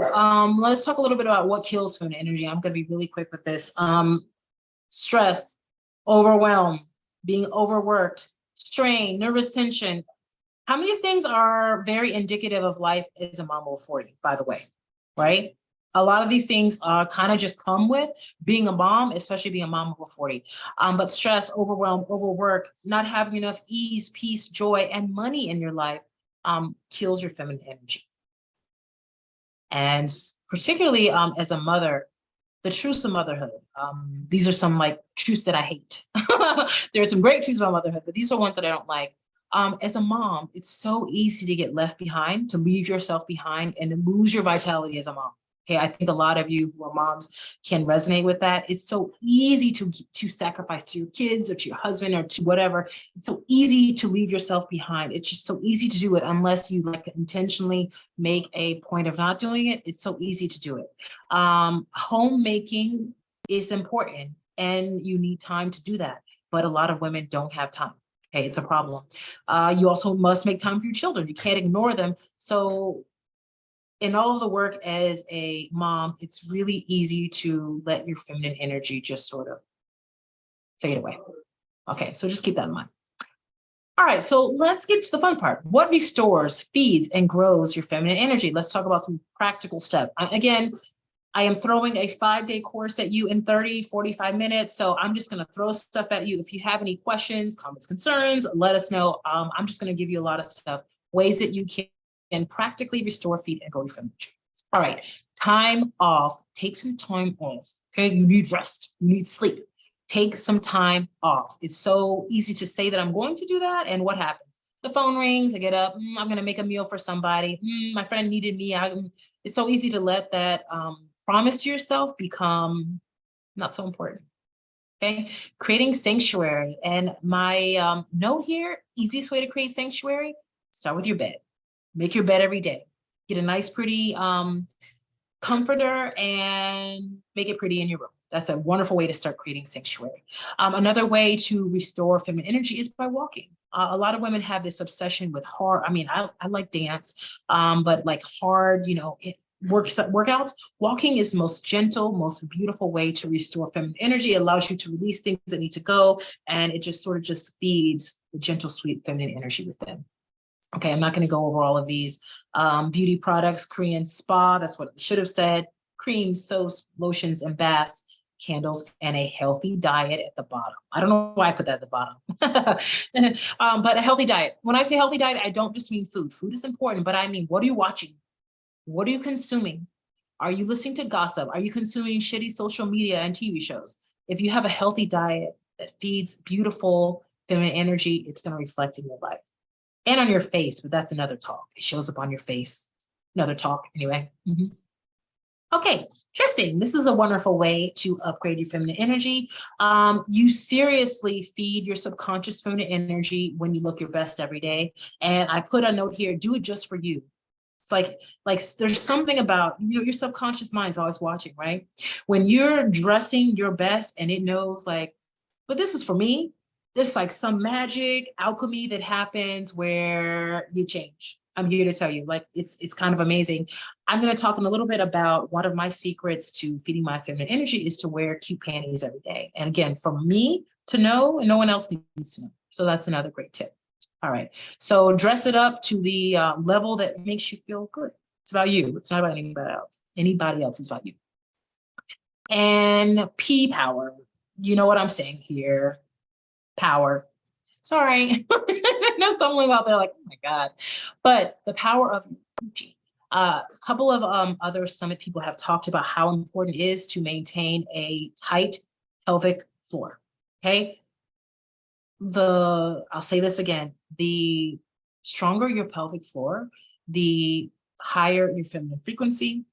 [SPEAKER 2] let's talk a little bit about what kills feminine energy. I'm going to be really quick with this. Stress, overwhelm, being overworked, strain, nervous tension. How many things are very indicative of life as a mom over 40, by the way, right? A lot of these things kind of just come with being a mom, especially being a mom over 40. But stress, overwhelm, overwork, not having enough ease, peace, joy, and money in your life kills your feminine energy. And particularly as a mother, the truths of motherhood. These are some like truths that I hate. There are some great truths about motherhood, but these are ones that I don't like. As a mom, it's so easy to get left behind, to leave yourself behind, and to lose your vitality as a mom. Okay, I think a lot of you who are moms can resonate with that. It's so easy to sacrifice to your kids or to your husband or to whatever. It's so easy to leave yourself behind. It's just so easy to do it unless you like intentionally make a point of not doing it. It's so easy to do it. Homemaking is important and you need time to do that. But a lot of women don't have time. Okay, it's a problem. You also must make time for your children. You can't ignore them. So in all of the work as a mom, it's really easy to let your feminine energy just sort of fade away. Okay, so just keep that in mind. All right, so let's get to the fun part. What restores, feeds, and grows your feminine energy? Let's talk about some practical steps. Again, I am throwing a 5-day course at you in 30, 45 minutes. So I'm just going to throw stuff at you. If you have any questions, comments, concerns, let us know. I'm just going to give you a lot of stuff, ways that you can practically restore, feed, and grow your feminine energy. All right, time off. Take some time off. Okay, you need rest. You need sleep. Take some time off. It's so easy to say that I'm going to do that. And what happens? The phone rings, I get up, I'm going to make a meal for somebody. My friend needed me. It's so easy to let that promise to yourself become not so important. Okay, creating sanctuary. And my note here, easiest way to create sanctuary, start with your bed. Make your bed every day. Get a nice, pretty comforter and make it pretty in your room. That's a wonderful way to start creating sanctuary. Another way to restore feminine energy is by walking. A lot of women have this obsession with hard, I like dance, but like hard, workouts. Walking is the most gentle, most beautiful way to restore feminine energy. It allows you to release things that need to go, and it just sort of just feeds the gentle, sweet feminine energy within. Okay, I'm not going to go over all of these beauty products, Korean spa, that's what I should have said, creams, soaps, lotions, and baths, candles, and a healthy diet at the bottom. I don't know why I put that at the bottom, but a healthy diet. When I say healthy diet, I don't just mean food. Food is important, but I mean, what are you watching? What are you consuming? Are you listening to gossip? Are you consuming shitty social media and TV shows? If you have a healthy diet that feeds beautiful feminine energy, it's going to reflect in your life. And on your face, but that's another talk. It shows up on your face. Another talk, anyway. Okay, dressing. This is a wonderful way to upgrade your feminine energy. You seriously feed your subconscious feminine energy when you look your best every day. And I put a note here, do it just for you. It's like there's something about, your subconscious mind is always watching, right? When you're dressing your best and it knows like, but this is for me, there's like some magic alchemy that happens where you change. I'm here to tell you, like, it's kind of amazing. I'm going to talk in a little bit about one of my secrets to feeding my feminine energy is to wear cute panties every day. And again, for me to know, and no one else needs to know. So that's another great tip. All right. So dress it up to the level that makes you feel good. It's about you. It's not about anybody else. Anybody else. It's about you. And P power. You know what I'm saying here. Power. Sorry. I know someone out there like, oh my God. But the power of energy. A couple of other summit people have talked about how important it is to maintain a tight pelvic floor. Okay. I'll say this again, the stronger your pelvic floor, the higher your feminine frequency,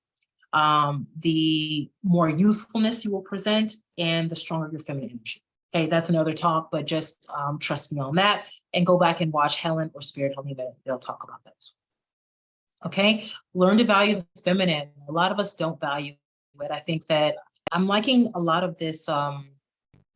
[SPEAKER 2] the more youthfulness you will present, and the stronger your feminine energy. Okay, that's another talk, but just trust me on that and go back and watch Helen or Spirit Helena. They'll talk about that. Okay, learn to value the feminine. A lot of us don't value it. I think that I'm liking a lot of this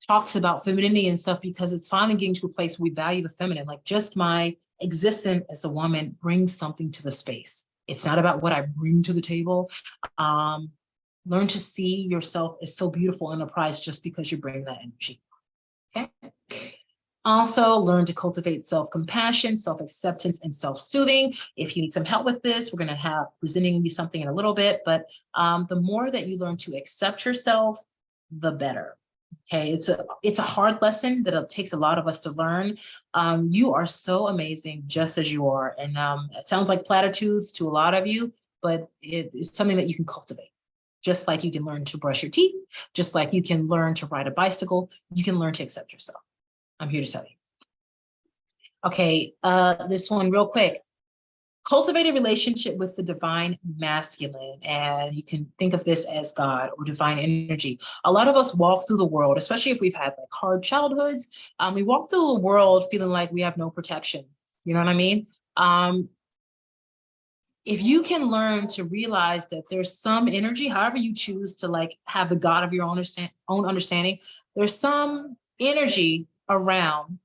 [SPEAKER 2] talks about femininity and stuff because it's finally getting to a place where we value the feminine. Like just my existence as a woman brings something to the space. It's not about what I bring to the table. Learn to see yourself as so beautiful and a prize just because you bring that energy. Okay. Also, learn to cultivate self-compassion, self-acceptance, and self-soothing. If you need some help with this, we're going to have presenting you something in a little bit. But the more that you learn to accept yourself, the better. Okay, it's a hard lesson that it takes a lot of us to learn. You are so amazing just as you are. And it sounds like platitudes to a lot of you, but it's something that you can cultivate. Just like you can learn to brush your teeth, just like you can learn to ride a bicycle, you can learn to accept yourself. I'm here to tell you. Okay, this one real quick. Cultivate a relationship with the divine masculine, and you can think of this as God or divine energy. A lot of us walk through the world, especially if we've had like hard childhoods. We walk through the world feeling like we have no protection. You know what I mean? If you can learn to realize that there's some energy, however you choose to like have the God of your own understanding, there's some energy around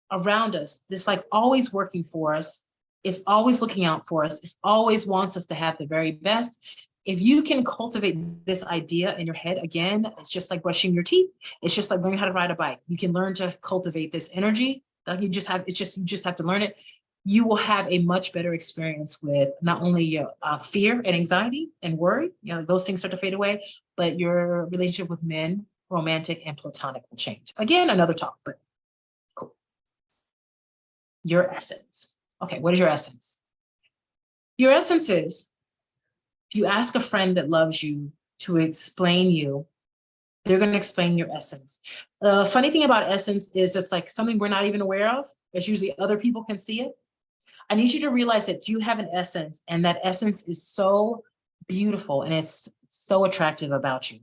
[SPEAKER 2] us that's like always working for us. It's always looking out for us. It always wants us to have the very best. If you can cultivate this idea in your head, again, it's just like brushing your teeth. It's just like learning how to ride a bike. You can learn to cultivate this energy. You just have to learn it. You will have a much better experience with not only your fear and anxiety and worry, those things start to fade away, but your relationship with men, romantic and platonic, will change. Again, another talk, but cool. Your essence. Okay, what is your essence? Your essence is, if you ask a friend that loves you to explain you, they're going to explain your essence. The funny thing about essence is it's like something we're not even aware of. It's usually other people can see it. I need you to realize that you have an essence, and that essence is so beautiful and it's so attractive about you.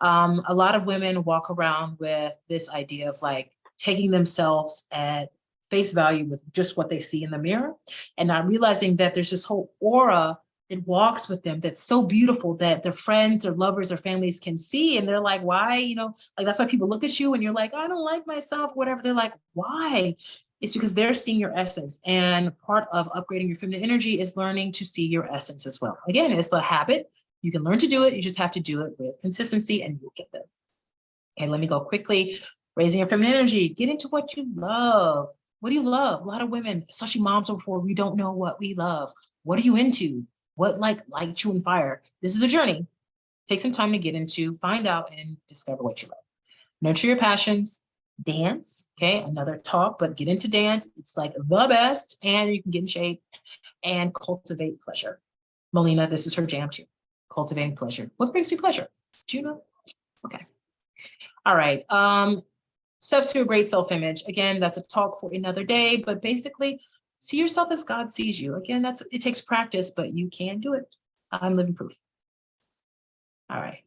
[SPEAKER 2] A lot of women walk around with this idea of like taking themselves at face value with just what they see in the mirror and not realizing that there's this whole aura that walks with them that's so beautiful that their friends, their lovers, their families can see. And they're like, why? Like that's why people look at you and you're like, I don't like myself, whatever. They're like, why? It's because they're seeing your essence. And part of upgrading your feminine energy is learning to see your essence as well. Again, it's a habit. You can learn to do it. You just have to do it with consistency and you'll get there. Okay, let me go quickly. Raising your feminine energy. Get into what you love. What do you love? A lot of women, especially moms before, we don't know what we love. What are you into? What lights you on fire? This is a journey. Take some time to get into, find out, and discover what you love. Nurture your passions. Dance, okay, another talk, but get into dance. It's like the best, and you can get in shape. And cultivate pleasure. Melina, this is her jam too. Cultivating pleasure. What brings you pleasure? Do you know? Okay. All right. Steps to a great self-image. Again, that's a talk for another day, but basically see yourself as God sees you. Again, it takes practice, but you can do it. I'm living proof. All right.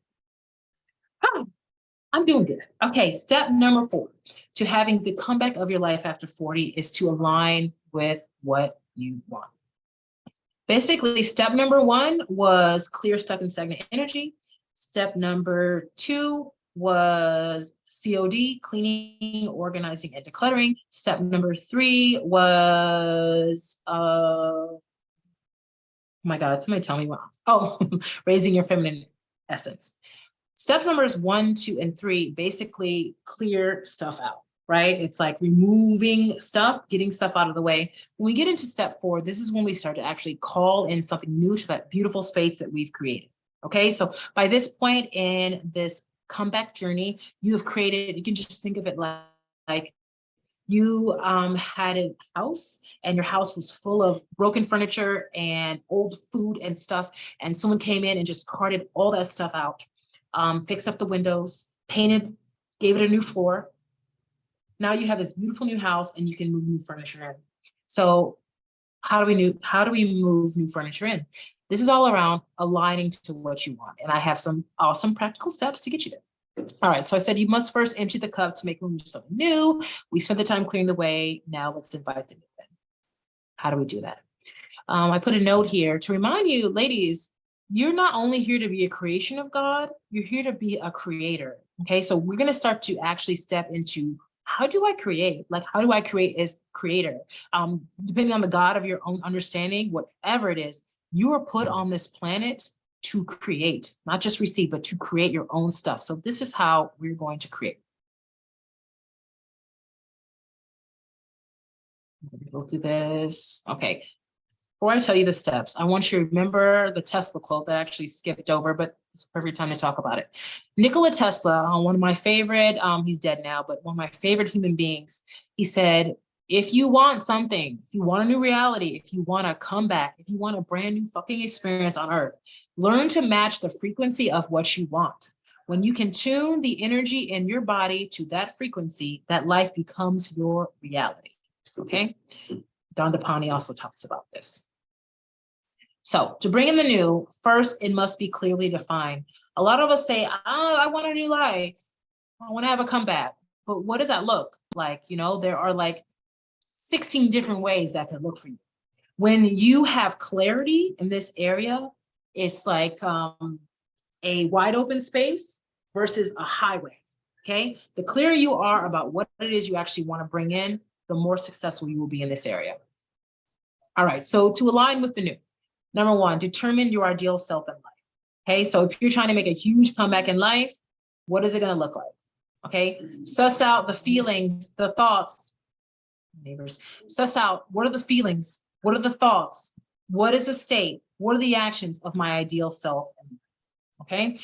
[SPEAKER 2] I'm doing good. Okay, step number 4 to having the comeback of your life after 40 is to align with what you want. Basically, step number 1 was clear stuck and stagnant energy. Step number 2 was COD, cleaning, organizing, and decluttering. Step number 3 was my God, somebody tell me what. Oh, raising your feminine essence. Step numbers 1, 2, and 3 basically clear stuff out, right? It's like removing stuff, getting stuff out of the way. When we get into step 4, this is when we start to actually call in something new to that beautiful space that we've created. Okay, so by this point in this comeback journey, you have created, you can just think of it like you had a house and your house was full of broken furniture and old food and stuff, and someone came in and just carted all that stuff out, fixed up the windows, painted, gave it a new floor. Now you have this beautiful new house and you can move new furniture in. So how do we move new furniture in? This is all around aligning to what you want. And I have some awesome practical steps to get you there. All right, so I said you must first empty the cup to make room for something new. We spent the time clearing the way. Now let's invite the new in. How do we do that? I put a note here to remind you, ladies, you're not only here to be a creation of God, you're here to be a creator. Okay, so we're going to start to actually step into how do I create? Like, how do I create as creator? Depending on the God of your own understanding, whatever it is, you are put on this planet to create, not just receive, but to create your own stuff. So this is how we're going to create. Go through this. Okay. Before I tell you the steps, I want you to remember the Tesla quote that I actually skipped over, but it's a perfect time to talk about it. Nikola Tesla, one of my favorite, he's dead now, but one of my favorite human beings, he said, if you want something, if you want a new reality, if you want to come back, if you want a brand new fucking experience on earth, learn to match the frequency of what you want. When you can tune the energy in your body to that frequency, that life becomes your reality. Okay? Don DePani also talks about this. So to bring in the new, first, it must be clearly defined. A lot of us say, oh, I want a new life. I want to have a comeback. But what does that look like? You know, there are like 16 different ways that could look for you. When you have clarity in this area, it's like a wide open space versus a highway. Okay. The clearer you are about what it is you actually want to bring in, the more successful you will be in this area. All right. So to align with the new. Number 1, determine your ideal self in life. Okay, so if you're trying to make a huge comeback in life, what is it going to look like? Okay, suss out the feelings, the thoughts, neighbors, suss out what are the feelings, what are the thoughts, what is the state, what are the actions of my ideal self? Okay,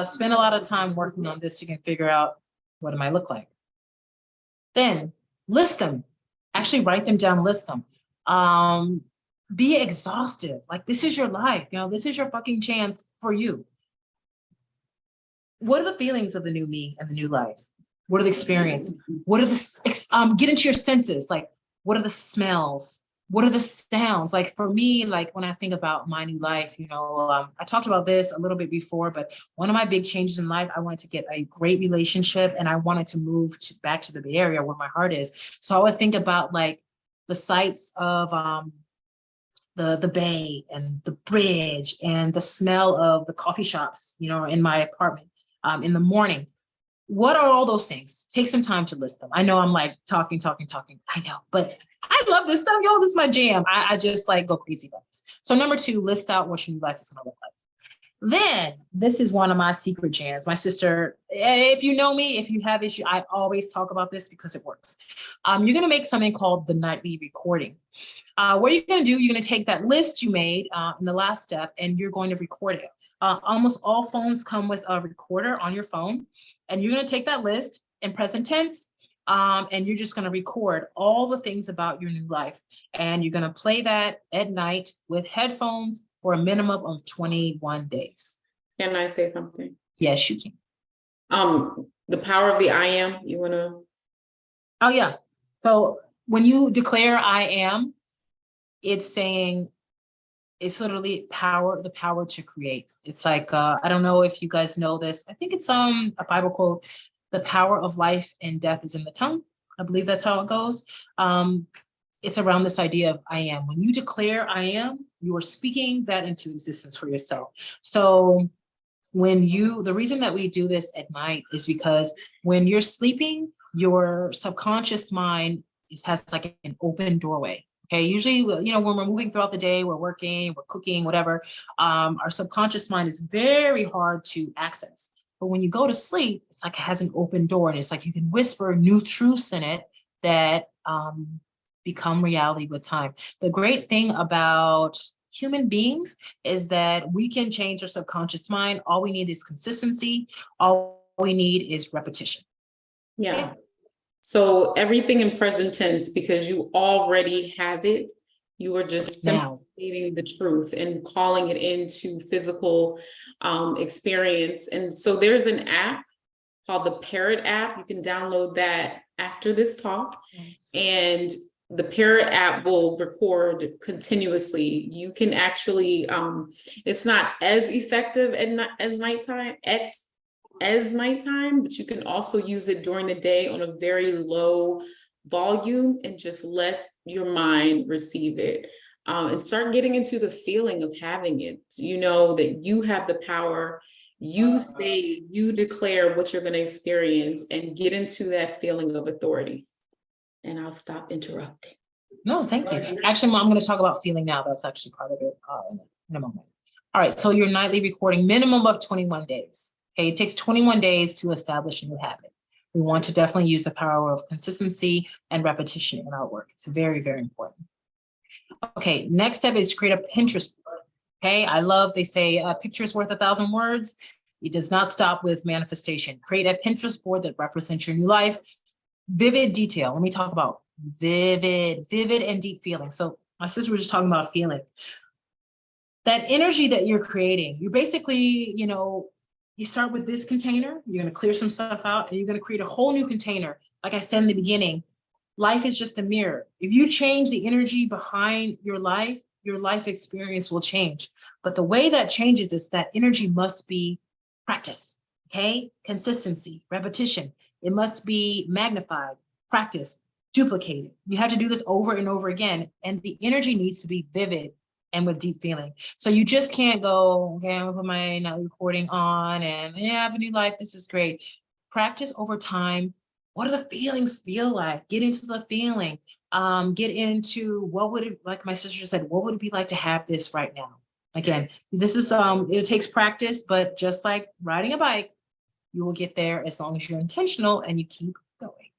[SPEAKER 2] spend a lot of time working on this. You can figure out what it might look like. Then list them, actually write them down, list them. Be exhaustive. Like, this is your life, you know, this is your fucking chance for you. What are the feelings of the new me and the new life? What are the experiences? What are the, get into your senses. Like, what are the smells? What are the sounds? Like for me, like when I think about my new life, you know, I talked about this a little bit before, but one of my big changes in life, I wanted to get a great relationship and I wanted to move back to the Bay Area where my heart is. So I would think about like the sights of, the bay and the bridge and the smell of the coffee shops, you know, in my apartment in the morning. What are all those things? Take some time to list them. I know I'm like talking. I know, but I love this stuff, y'all. This is my jam. I just like go crazy about this. So number 2, list out what your new life is going to look like. Then this is one of my secret jams. My sister, if you know me, if you have issue, I always talk about this because it works. You're going to make something called the nightly recording. What you're going to do, you're going to take that list you made in the last step and you're going to record it. Almost all phones come with a recorder on your phone, and you're going to take that list in present tense and you're just going to record all the things about your new life. And you're going to play that at night with headphones for a minimum of 21 days.
[SPEAKER 1] Can I say something?
[SPEAKER 2] Yes, you
[SPEAKER 1] can. The power of the I am, you want to?
[SPEAKER 2] Oh, yeah. So when you declare I am, it's saying, it's literally the power to create. It's like, I don't know if you guys know this. I think it's a Bible quote, the power of life and death is in the tongue. I believe that's how it goes. It's around this idea of I am. When you declare I am, you are speaking that into existence for yourself. So the reason that we do this at night is because when you're sleeping, your subconscious mind has like an open doorway. Okay, usually, you know, when we're moving throughout the day, we're working, we're cooking, whatever, our subconscious mind is very hard to access. But when you go to sleep, it's like it has an open door, and it's like you can whisper new truths in it that become reality with time. The great thing about human beings is that we can change our subconscious mind. All we need is consistency. All we need is repetition.
[SPEAKER 1] Yeah. So everything in present tense, because you already have it, you are just simply
[SPEAKER 2] Now,
[SPEAKER 1] stating the truth and calling it into physical experience. And so there's an app called the Parrot app. You can download that after this talk,
[SPEAKER 2] yes.
[SPEAKER 1] and the Parrot app will record continuously. You can actually, it's not as effective as nighttime but you can also use it during the day on a very low volume and just let your mind receive it. And start getting into the feeling of having it. You know that you have the power. You say, you declare what you're going to experience, and get into that feeling of authority. And I'll stop interrupting.
[SPEAKER 2] No, thank you. Actually, I'm going to talk about feeling now. That's actually part of it in a moment. All right, so your nightly recording, minimum of 21 days. Okay, it takes 21 days to establish a new habit. We want to definitely use the power of consistency and repetition in our work. It's very, very important. Okay, next step is create a Pinterest board. Okay, I love, they say a picture is worth 1,000 words. It does not stop with manifestation. Create a Pinterest board that represents your new life. Vivid detail. Let me talk about vivid and deep feeling. So my sister was just talking about feeling. That energy that you're creating, you're basically, you know, you start with this container, you're going to clear some stuff out, and you're going to create a whole new container. Like I said in the beginning, life is just a mirror. If you change the energy behind your life experience will change. But the way that changes is that energy must be practice, okay? Consistency, repetition. It must be magnified, practice, duplicated. You have to do this over and over again. And the energy needs to be vivid and with deep feeling. So you just can't go, okay, I'm gonna put my nightly recording on and yeah, I have a new life. This is great. Practice over time. What do the feelings feel like? Get into the feeling. Get into what would it, like my sister said, what would it be like to have this right now? Again, this is it takes practice, but just like riding a bike, you will get there as long as you're intentional and you keep going.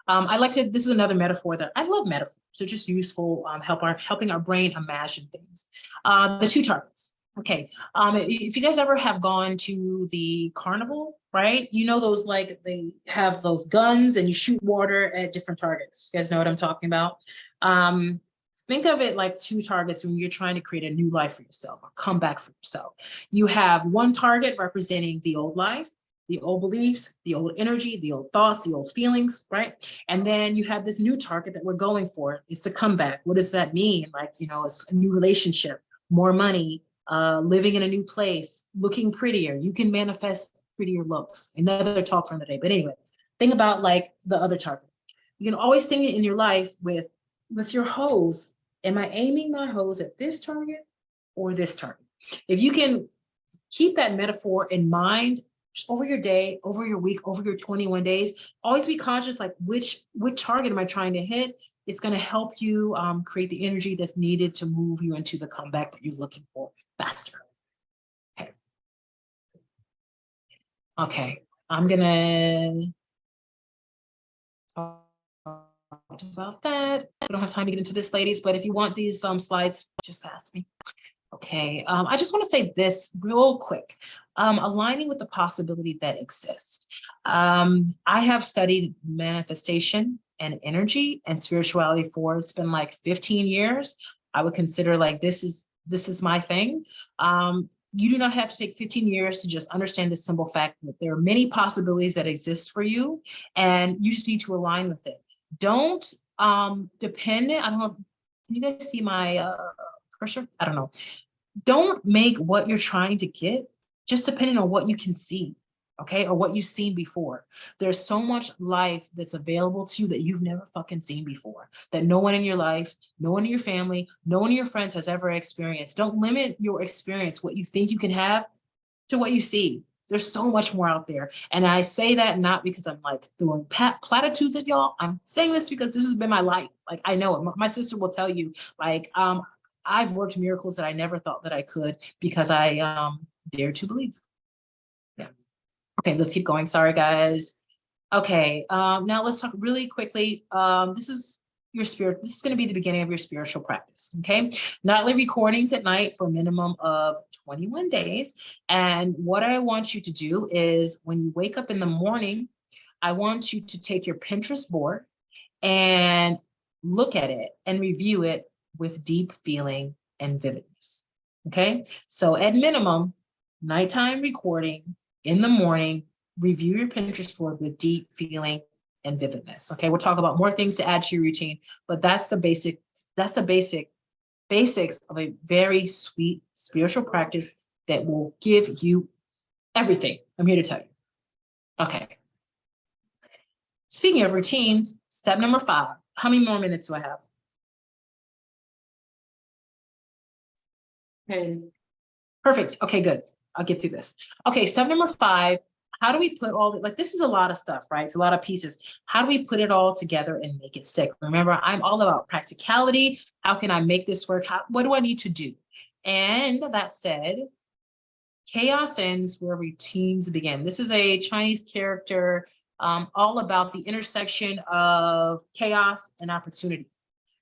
[SPEAKER 2] I like to, this is another metaphor that I love metaphors. So just useful, helping our brain imagine things. The two targets. Okay. If you guys ever have gone to the carnival, right? You know, those, like, they have those guns and you shoot water at different targets. You guys know what I'm talking about? Think of it like two targets when you're trying to create a new life for yourself, or come back for yourself. You have one target representing the old life, the old beliefs, the old energy, the old thoughts, the old feelings, right? And then you have this new target that we're going for. It's the comeback. What does that mean? Like, you know, it's a new relationship, more money, living in a new place, looking prettier. You can manifest prettier looks. Another talk from the day. But anyway, think about like the other target. You can always think in your life with your hose. Am I aiming my hose at this target or this target? If you can keep that metaphor in mind over your day, over your week, over your 21 days, always be conscious, like which target am I trying to hit? It's going to help you create the energy that's needed to move you into the comeback that you're looking for faster. Okay, I'm gonna talk about that. I don't have time to get into this, ladies, but if you want these slides, just ask me. Okay, I just want to say this real quick, aligning with the possibility that exists. I have studied manifestation and energy and spirituality for, it's been like 15 years. I would consider like this is my thing. You do not have to take 15 years to just understand this simple fact that there are many possibilities that exist for you, and you just need to align with it. Don't depend, I don't know, can you guys see my cursor? I don't know. Don't make what you're trying to get just depending on what you can see, okay, or what you've seen before. There's so much life that's available to you that you've never fucking seen before, that no one in your life, no one in your family, no one of your friends has ever experienced. Don't limit your experience, what you think you can have, to what you see. There's so much more out there. And I say that not because I'm like throwing platitudes at y'all. I'm saying this because this has been my life. Like, I know it. My sister will tell you, like, I've worked miracles that I never thought that I could because I dared to believe. Yeah. Okay, let's keep going. Sorry, guys. Okay, now let's talk really quickly. This is your spirit. This is going to be the beginning of your spiritual practice. Okay, nightly recordings at night for a minimum of 21 days. And what I want you to do is when you wake up in the morning, I want you to take your Pinterest board and look at it and review it with deep feeling and vividness. Okay, so at minimum, nighttime recording in the morning, review your Pinterest board with deep feeling and vividness. Okay, we'll talk about more things to add to your routine, but that's the basics of a very sweet spiritual practice that will give you everything I'm here to tell you. Okay. Speaking of routines, step number 5. How many more minutes do I have?
[SPEAKER 1] Okay.
[SPEAKER 2] Perfect. Okay, good. I'll get through this. Okay, step number 5. How do we put all the, like, this is a lot of stuff, right? It's a lot of pieces. How do we put it all together and make it stick? Remember, I'm all about practicality. How can I make this work? What do I need to do? And that said, chaos ends where routines begin. This is a Chinese character all about the intersection of chaos and opportunity.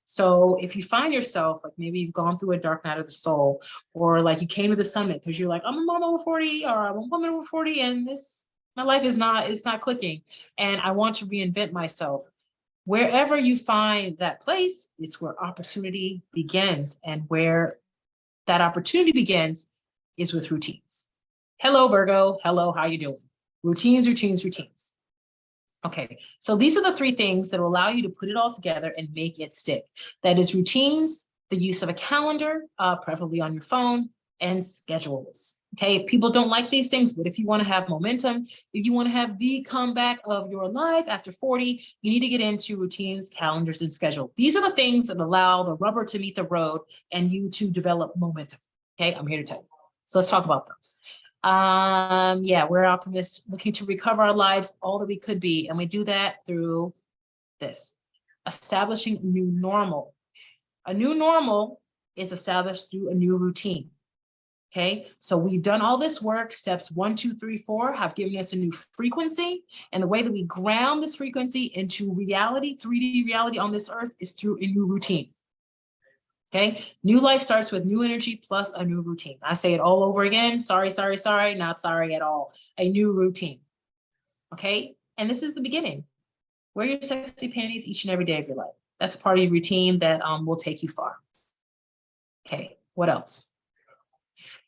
[SPEAKER 2] So if you find yourself, like maybe you've gone through a dark night of the soul, or like you came to the summit because you're like, I'm a mom over 40, or I'm a woman over 40, and my life is it's not clicking, and I want to reinvent myself. Wherever you find that place, it's where opportunity begins, and where that opportunity begins is with routines. Hello, Virgo. Hello, how you doing? Routines, routines, routines. Okay, so these are the 3 things that will allow you to put it all together and make it stick. That is routines, the use of a calendar, preferably on your phone, and schedules. Okay, people don't like these things, but if you want to have momentum, if you want to have the comeback of your life after 40, you need to get into routines, calendars, and schedule. These are the things that allow the rubber to meet the road and you to develop momentum. Okay, I'm here to tell you. So let's talk about those. Yeah, we're alchemists looking to recover our lives all that we could be. And we do that through this, establishing a new normal. A new normal is established through a new routine. Okay, so we've done all this work. Steps 1, 2, 3, 4 have given us a new frequency. And the way that we ground this frequency into reality, 3D reality on this earth, is through a new routine. Okay, new life starts with new energy plus a new routine. I say it all over again. Sorry, sorry, sorry, not sorry at all. A new routine. Okay, and this is the beginning. Wear your sexy panties each and every day of your life. That's part of your routine that will take you far. Okay, what else?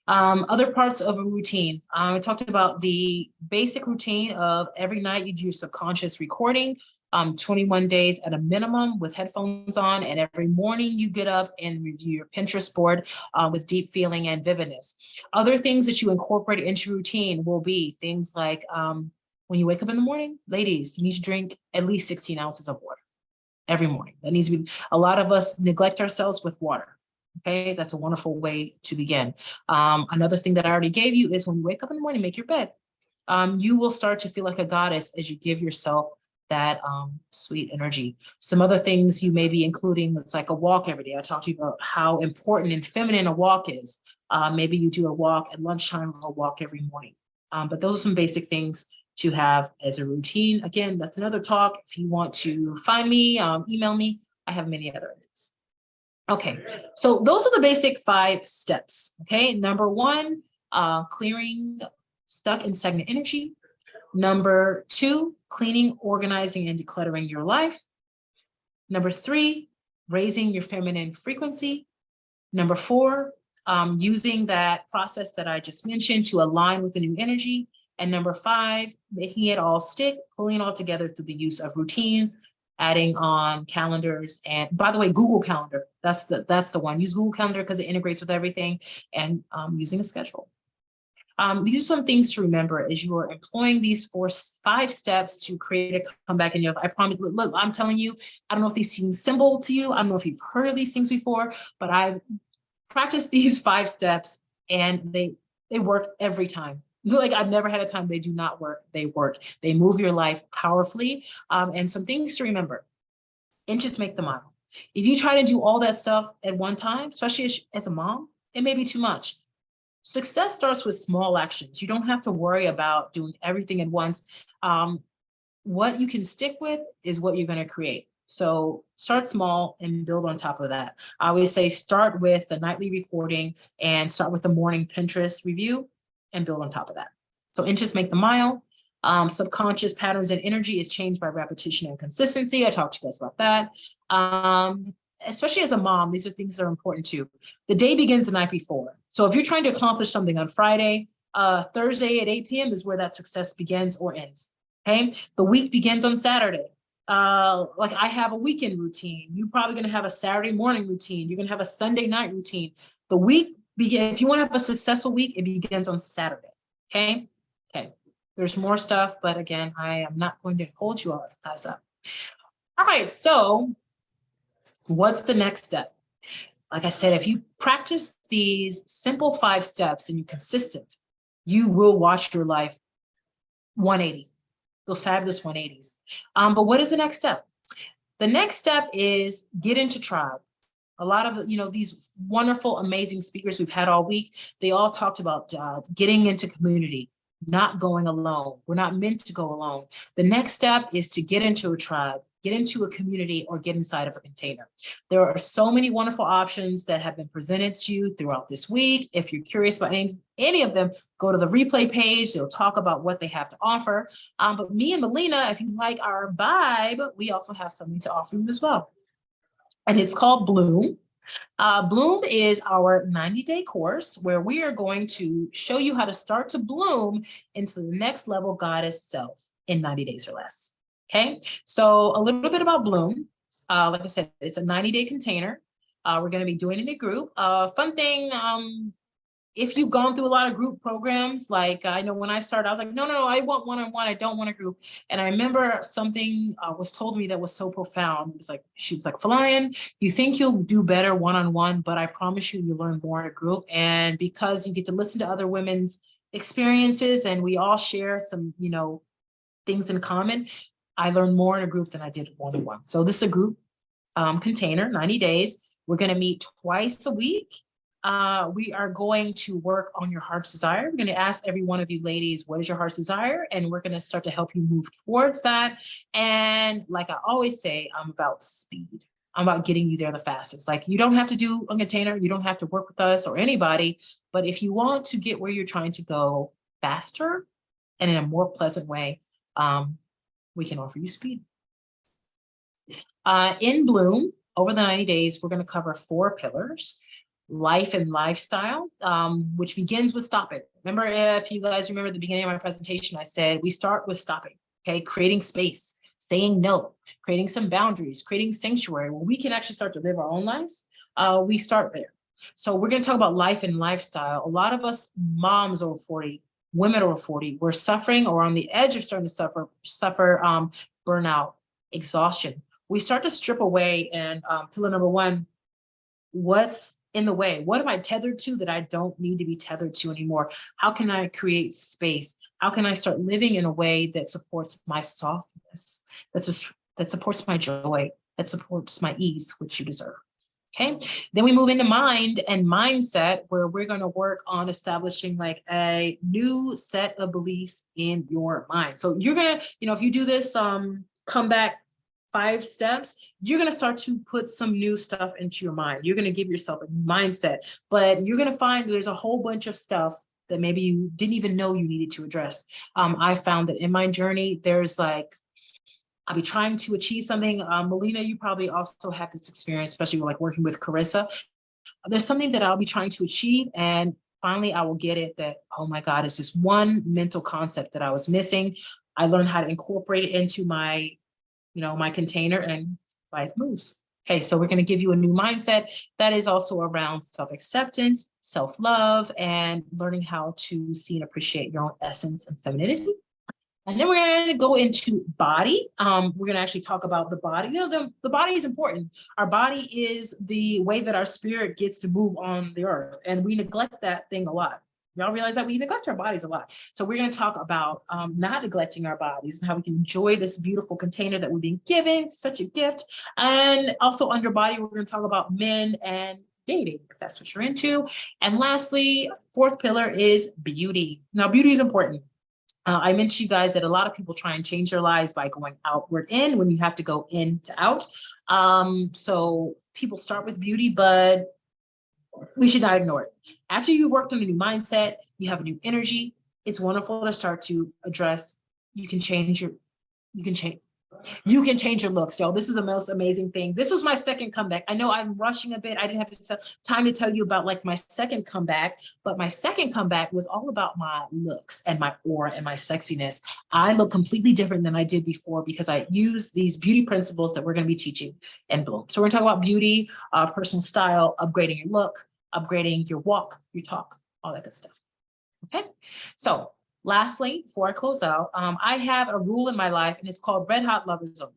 [SPEAKER 2] Other parts of a routine. I talked about the basic routine of every night you do your subconscious recording. 21 days at a minimum with headphones on, and every morning you get up and review your Pinterest board with deep feeling and vividness. Other things that you incorporate into routine will be things like when you wake up in the morning, ladies, you need to drink at least 16 ounces of water every morning. That needs to be, a lot of us neglect ourselves with water. Okay, that's a wonderful way to begin. Another thing that I already gave you is when you wake up in the morning, make your bed. You will start to feel like a goddess as you give yourself that sweet energy. Some other things you may be including, it's like a walk every day. I talked to you about how important and feminine a walk is. Maybe you do a walk at lunchtime or a walk every morning. But those are some basic things to have as a routine. Again, that's another talk. If you want to find me, email me. I have many other ideas. Okay, so those are the basic 5 steps. Okay, number 1, clearing stuck and stagnant energy. Number 2, cleaning, organizing, and decluttering your life. Number 3, raising your feminine frequency. Number 4, using that process that I just mentioned to align with the new energy. And number 5, making it all stick, pulling it all together through the use of routines, adding on calendars. And by the way, Google Calendar, that's the one. Use Google Calendar because it integrates with everything, and using a schedule. These are some things to remember as you are employing these 5 steps to create a comeback in your life. I promise, look, I'm telling you, I don't know if these seem simple to you. I don't know if you've heard of these things before, but I've practiced these 5 steps and they work every time. Like I've never had a time they do not work. They work. They move your life powerfully. And some things to remember: inches make the mile. If you try to do all that stuff at one time, especially as a mom, it may be too much. Success starts with small actions. You don't have to worry about doing everything at once. What you can stick with is what you're going to create. So start small and build on top of that. I always say start with the nightly recording and start with the morning Pinterest review and build on top of that. So inches make the mile. Subconscious patterns and energy is changed by repetition and consistency. I talked to you guys about that. Especially as a mom, these are things that are important too. The day begins the night before. So if you're trying to accomplish something on Friday, Thursday at 8 p.m. is where that success begins or ends. Okay. The week begins on Saturday. Like I have a weekend routine. You're probably going to have a Saturday morning routine. You're going to have a Sunday night routine. The week begins, if you want to have a successful week, it begins on Saturday. Okay. Okay. There's more stuff, but again, I am not going to hold you all guys up. All right. So what's the next step? Like I said, if you practice these simple 5 steps and you're consistent, you will watch your life 180, those fabulous 180s. But what is the next step? The next step is get into tribe. A lot of, these wonderful, amazing speakers we've had all week, they all talked about getting into community, not going alone. We're not meant to go alone. The next step is to get into a tribe, get into a community, or get inside of a container. There are so many wonderful options that have been presented to you throughout this week. If you're curious about any of them, go to the replay page. They'll talk about what they have to offer. But me and Melina, if you like our vibe, we also have something to offer you as well. And it's called Bloom. Bloom is our 90-day course where we are going to show you how to start to bloom into the next level goddess self in 90 days or less. Okay, so a little bit about Bloom. Like I said, it's a 90-day container. We're going to be doing it in a group. Fun thing, if you've gone through a lot of group programs, like I know when I started, I was like, no, I want one-on-one. I don't want a group. And I remember something was told me that was so profound. It was like, she was like, Falayan, you think you'll do better one-on-one, but I promise you, you'll learn more in a group. And because you get to listen to other women's experiences and we all share some, things in common, I learned more in a group than I did one-on-one. So this is a group container, 90 days. We're going to meet twice a week. We are going to work on your heart's desire. We're going to ask every one of you ladies, what is your heart's desire? And we're going to start to help you move towards that. And like I always say, I'm about speed. I'm about getting you there the fastest. Like you don't have to do a container. You don't have to work with us or anybody. But if you want to get where you're trying to go faster and in a more pleasant way, we can offer you speed. In Bloom, over the 90 days, we're going to cover 4 pillars. Life and lifestyle, which begins with stopping. Remember, if you guys remember the beginning of my presentation, I said we start with stopping, okay? Creating space, saying no, creating some boundaries, creating sanctuary where we can actually start to live our own lives. We start there. So we're going to talk about life and lifestyle. A lot of us moms over 40, women over 40, we're suffering or on the edge of starting to suffer burnout, exhaustion. We start to strip away and pillar number 1, what's in the way? What am I tethered to that I don't need to be tethered to anymore? How can I create space? How can I start living in a way that supports my softness, that supports my joy, that supports my ease, which you deserve? Okay. Then we move into mind and mindset, where we're going to work on establishing like a new set of beliefs in your mind. So you're going to, if you do this, come back 5 steps, you're going to start to put some new stuff into your mind. You're going to give yourself a mindset, but you're going to find there's a whole bunch of stuff that maybe you didn't even know you needed to address. I found that in my journey, there's like, I'll be trying to achieve something. Melina, you probably also have this experience, especially like working with Carissa. There's something that I'll be trying to achieve, and finally I will get it that, oh my God, it's this one mental concept that I was missing. I learned how to incorporate it into my my container, and life moves. Okay, so we're going to give you a new mindset that is also around self-acceptance, self-love, and learning how to see and appreciate your own essence and femininity. And then we're going to go into body. We're going to actually talk about the body. The body is important. Our body is the way that our spirit gets to move on the earth, and we neglect that thing a lot. Y'all realize that we neglect our bodies a lot. So we're going to talk about not neglecting our bodies and how we can enjoy this beautiful container that we've been given, such a gift. And also under body, we're going to talk about men and dating, if that's what you're into. And lastly, fourth pillar is beauty. Now, beauty is important. I mentioned to you guys that a lot of people try and change their lives by going outward in when you have to go in to out. So people start with beauty, but we should not ignore it. After you've worked on a new mindset, you have a new energy, it's wonderful to start to address, you can change your, you can change, you can change your looks, y'all. This is the most amazing thing. This was my second comeback. I know I'm rushing a bit. I didn't have time to tell you about like my second comeback, but my second comeback was all about my looks and my aura and my sexiness. I look completely different than I did before because I used these beauty principles that we're going to be teaching in Bloom. So we're going to talk about beauty, personal style, upgrading your look, upgrading your walk, your talk, all that good stuff. Okay. So lastly, before I close out, I have a rule in my life and it's called red hot lover zone.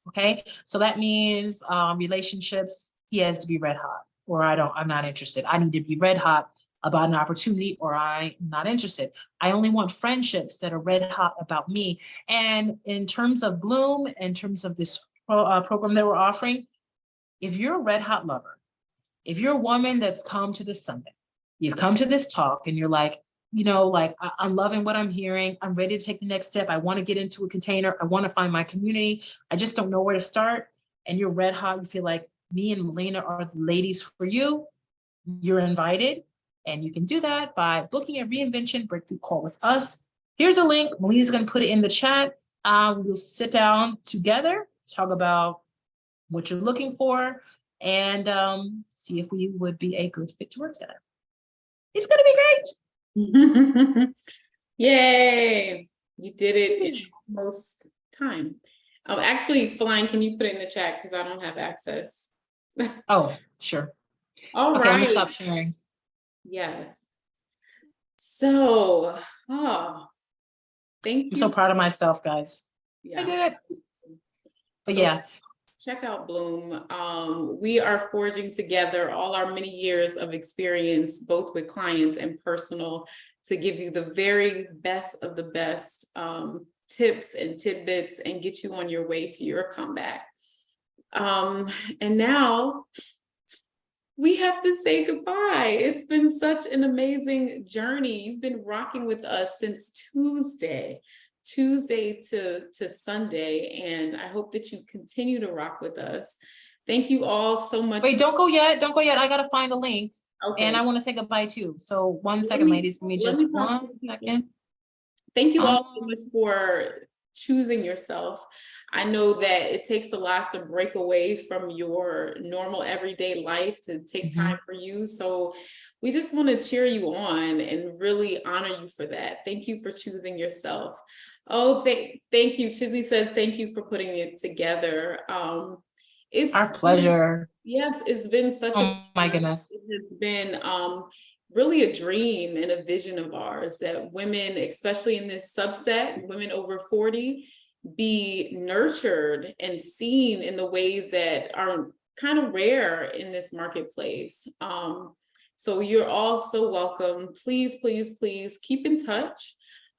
[SPEAKER 2] Okay. So that means relationships, he has to be red hot or I'm not interested. I need to be red hot about an opportunity or I'm not interested. I only want friendships that are red hot about me. And in terms of Bloom, in terms of this program that we're offering, if you're a red hot lover, if you're a woman that's come to the summit, you've come to this talk and you're like, you know, like I'm loving what I'm hearing. I'm ready to take the next step. I want to get into a container. I want to find my community. I just don't know where to start. And you're red hot. You feel like me and Melina are the ladies for you. You're invited. And you can do that by booking a reinvention breakthrough call with us. Here's a link. Melina's going to put it in the chat. We'll sit down together, talk about what you're looking for, and see if we would be a good fit to work together. It's going to be great.
[SPEAKER 1] Yay, you did it in most time. Actually, Flying, can you put it in the chat because I don't have access.
[SPEAKER 2] Oh, sure.
[SPEAKER 1] All
[SPEAKER 2] okay,
[SPEAKER 1] right.
[SPEAKER 2] I'm gonna stop sharing.
[SPEAKER 1] Yes. So, thank you.
[SPEAKER 2] I'm so proud of myself, guys.
[SPEAKER 1] Yeah.
[SPEAKER 2] I did it. But
[SPEAKER 1] so,
[SPEAKER 2] yeah.
[SPEAKER 1] Check out Bloom. We are forging together all our many years of experience, both with clients and personal, to give you the very best of the best tips and tidbits and get you on your way to your comeback. And now we have to say goodbye. It's been such an amazing journey. You've been rocking with us since Tuesday to Sunday, and I hope that you continue to rock with us. Thank you all so much.
[SPEAKER 2] Wait, don't go yet. Don't go yet. I gotta find the link.
[SPEAKER 1] Okay.
[SPEAKER 2] And I want to say goodbye too. So 1 second, ladies. Give me just 1 second.
[SPEAKER 1] Thank you all so much for choosing yourself. I know that it takes a lot to break away from your normal everyday life to take time for you. So we just want to cheer you on and really honor you for that. Thank you for choosing yourself. Oh, thank you. Chizzy said, thank you for putting it together. It's
[SPEAKER 2] our pleasure.
[SPEAKER 1] Yes, it's been such
[SPEAKER 2] my goodness.
[SPEAKER 1] It has been really a dream and a vision of ours that women, especially in this subset, women over 40, be nurtured and seen in the ways that are kind of rare in this marketplace. So you're all so welcome. Please, please, please keep in touch.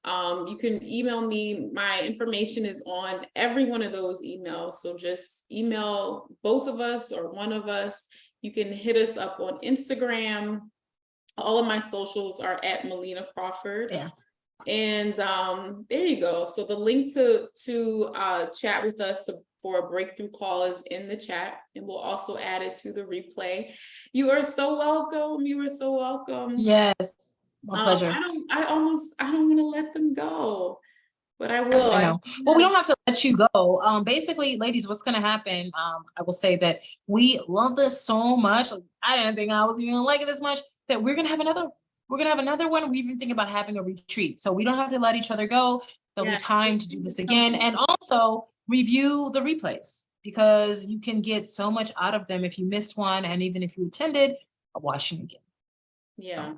[SPEAKER 1] You can email me. My information is on every one of those emails. So just email both of us or one of us. You can hit us up on Instagram. All of my socials are at Melina Crawford.
[SPEAKER 2] Yeah.
[SPEAKER 1] And there you go. So the link to chat with us for a breakthrough call is in the chat, and we'll also add it to the replay. You are so welcome. You are so welcome.
[SPEAKER 2] Yes, my pleasure.
[SPEAKER 1] I don't want to let them go, but I will.
[SPEAKER 2] I know. Well, we don't have to let you go. Basically, ladies, what's going to happen? I will say that we love this so much. I didn't think I was even gonna like it this much. That we're gonna have another. We're gonna have another one. We even think about having a retreat, so we don't have to let each other go. There'll be time to do this again, and also review the replays because you can get so much out of them if you missed one, and even if you attended, watching again.
[SPEAKER 1] Yeah.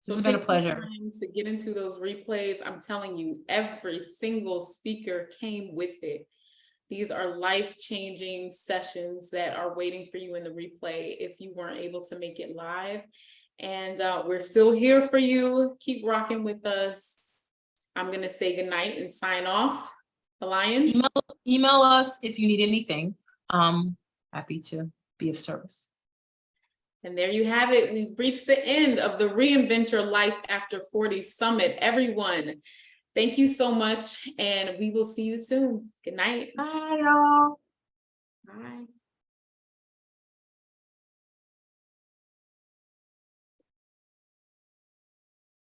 [SPEAKER 2] So this has been a pleasure
[SPEAKER 1] to get into those replays. I'm telling you, every single speaker came with it. These are life-changing sessions that are waiting for you in the replay if you weren't able to make it live. And we're still here for you. Keep rocking with us. I'm going to say goodnight and sign off. The Lion.
[SPEAKER 2] Email us if you need anything. Happy to be of service.
[SPEAKER 1] And there you have it. We've reached the end of the Reinvent Your Life After 40 Summit. Everyone, thank you so much, and we will see you soon. Good night.
[SPEAKER 2] Bye, y'all.
[SPEAKER 1] Bye.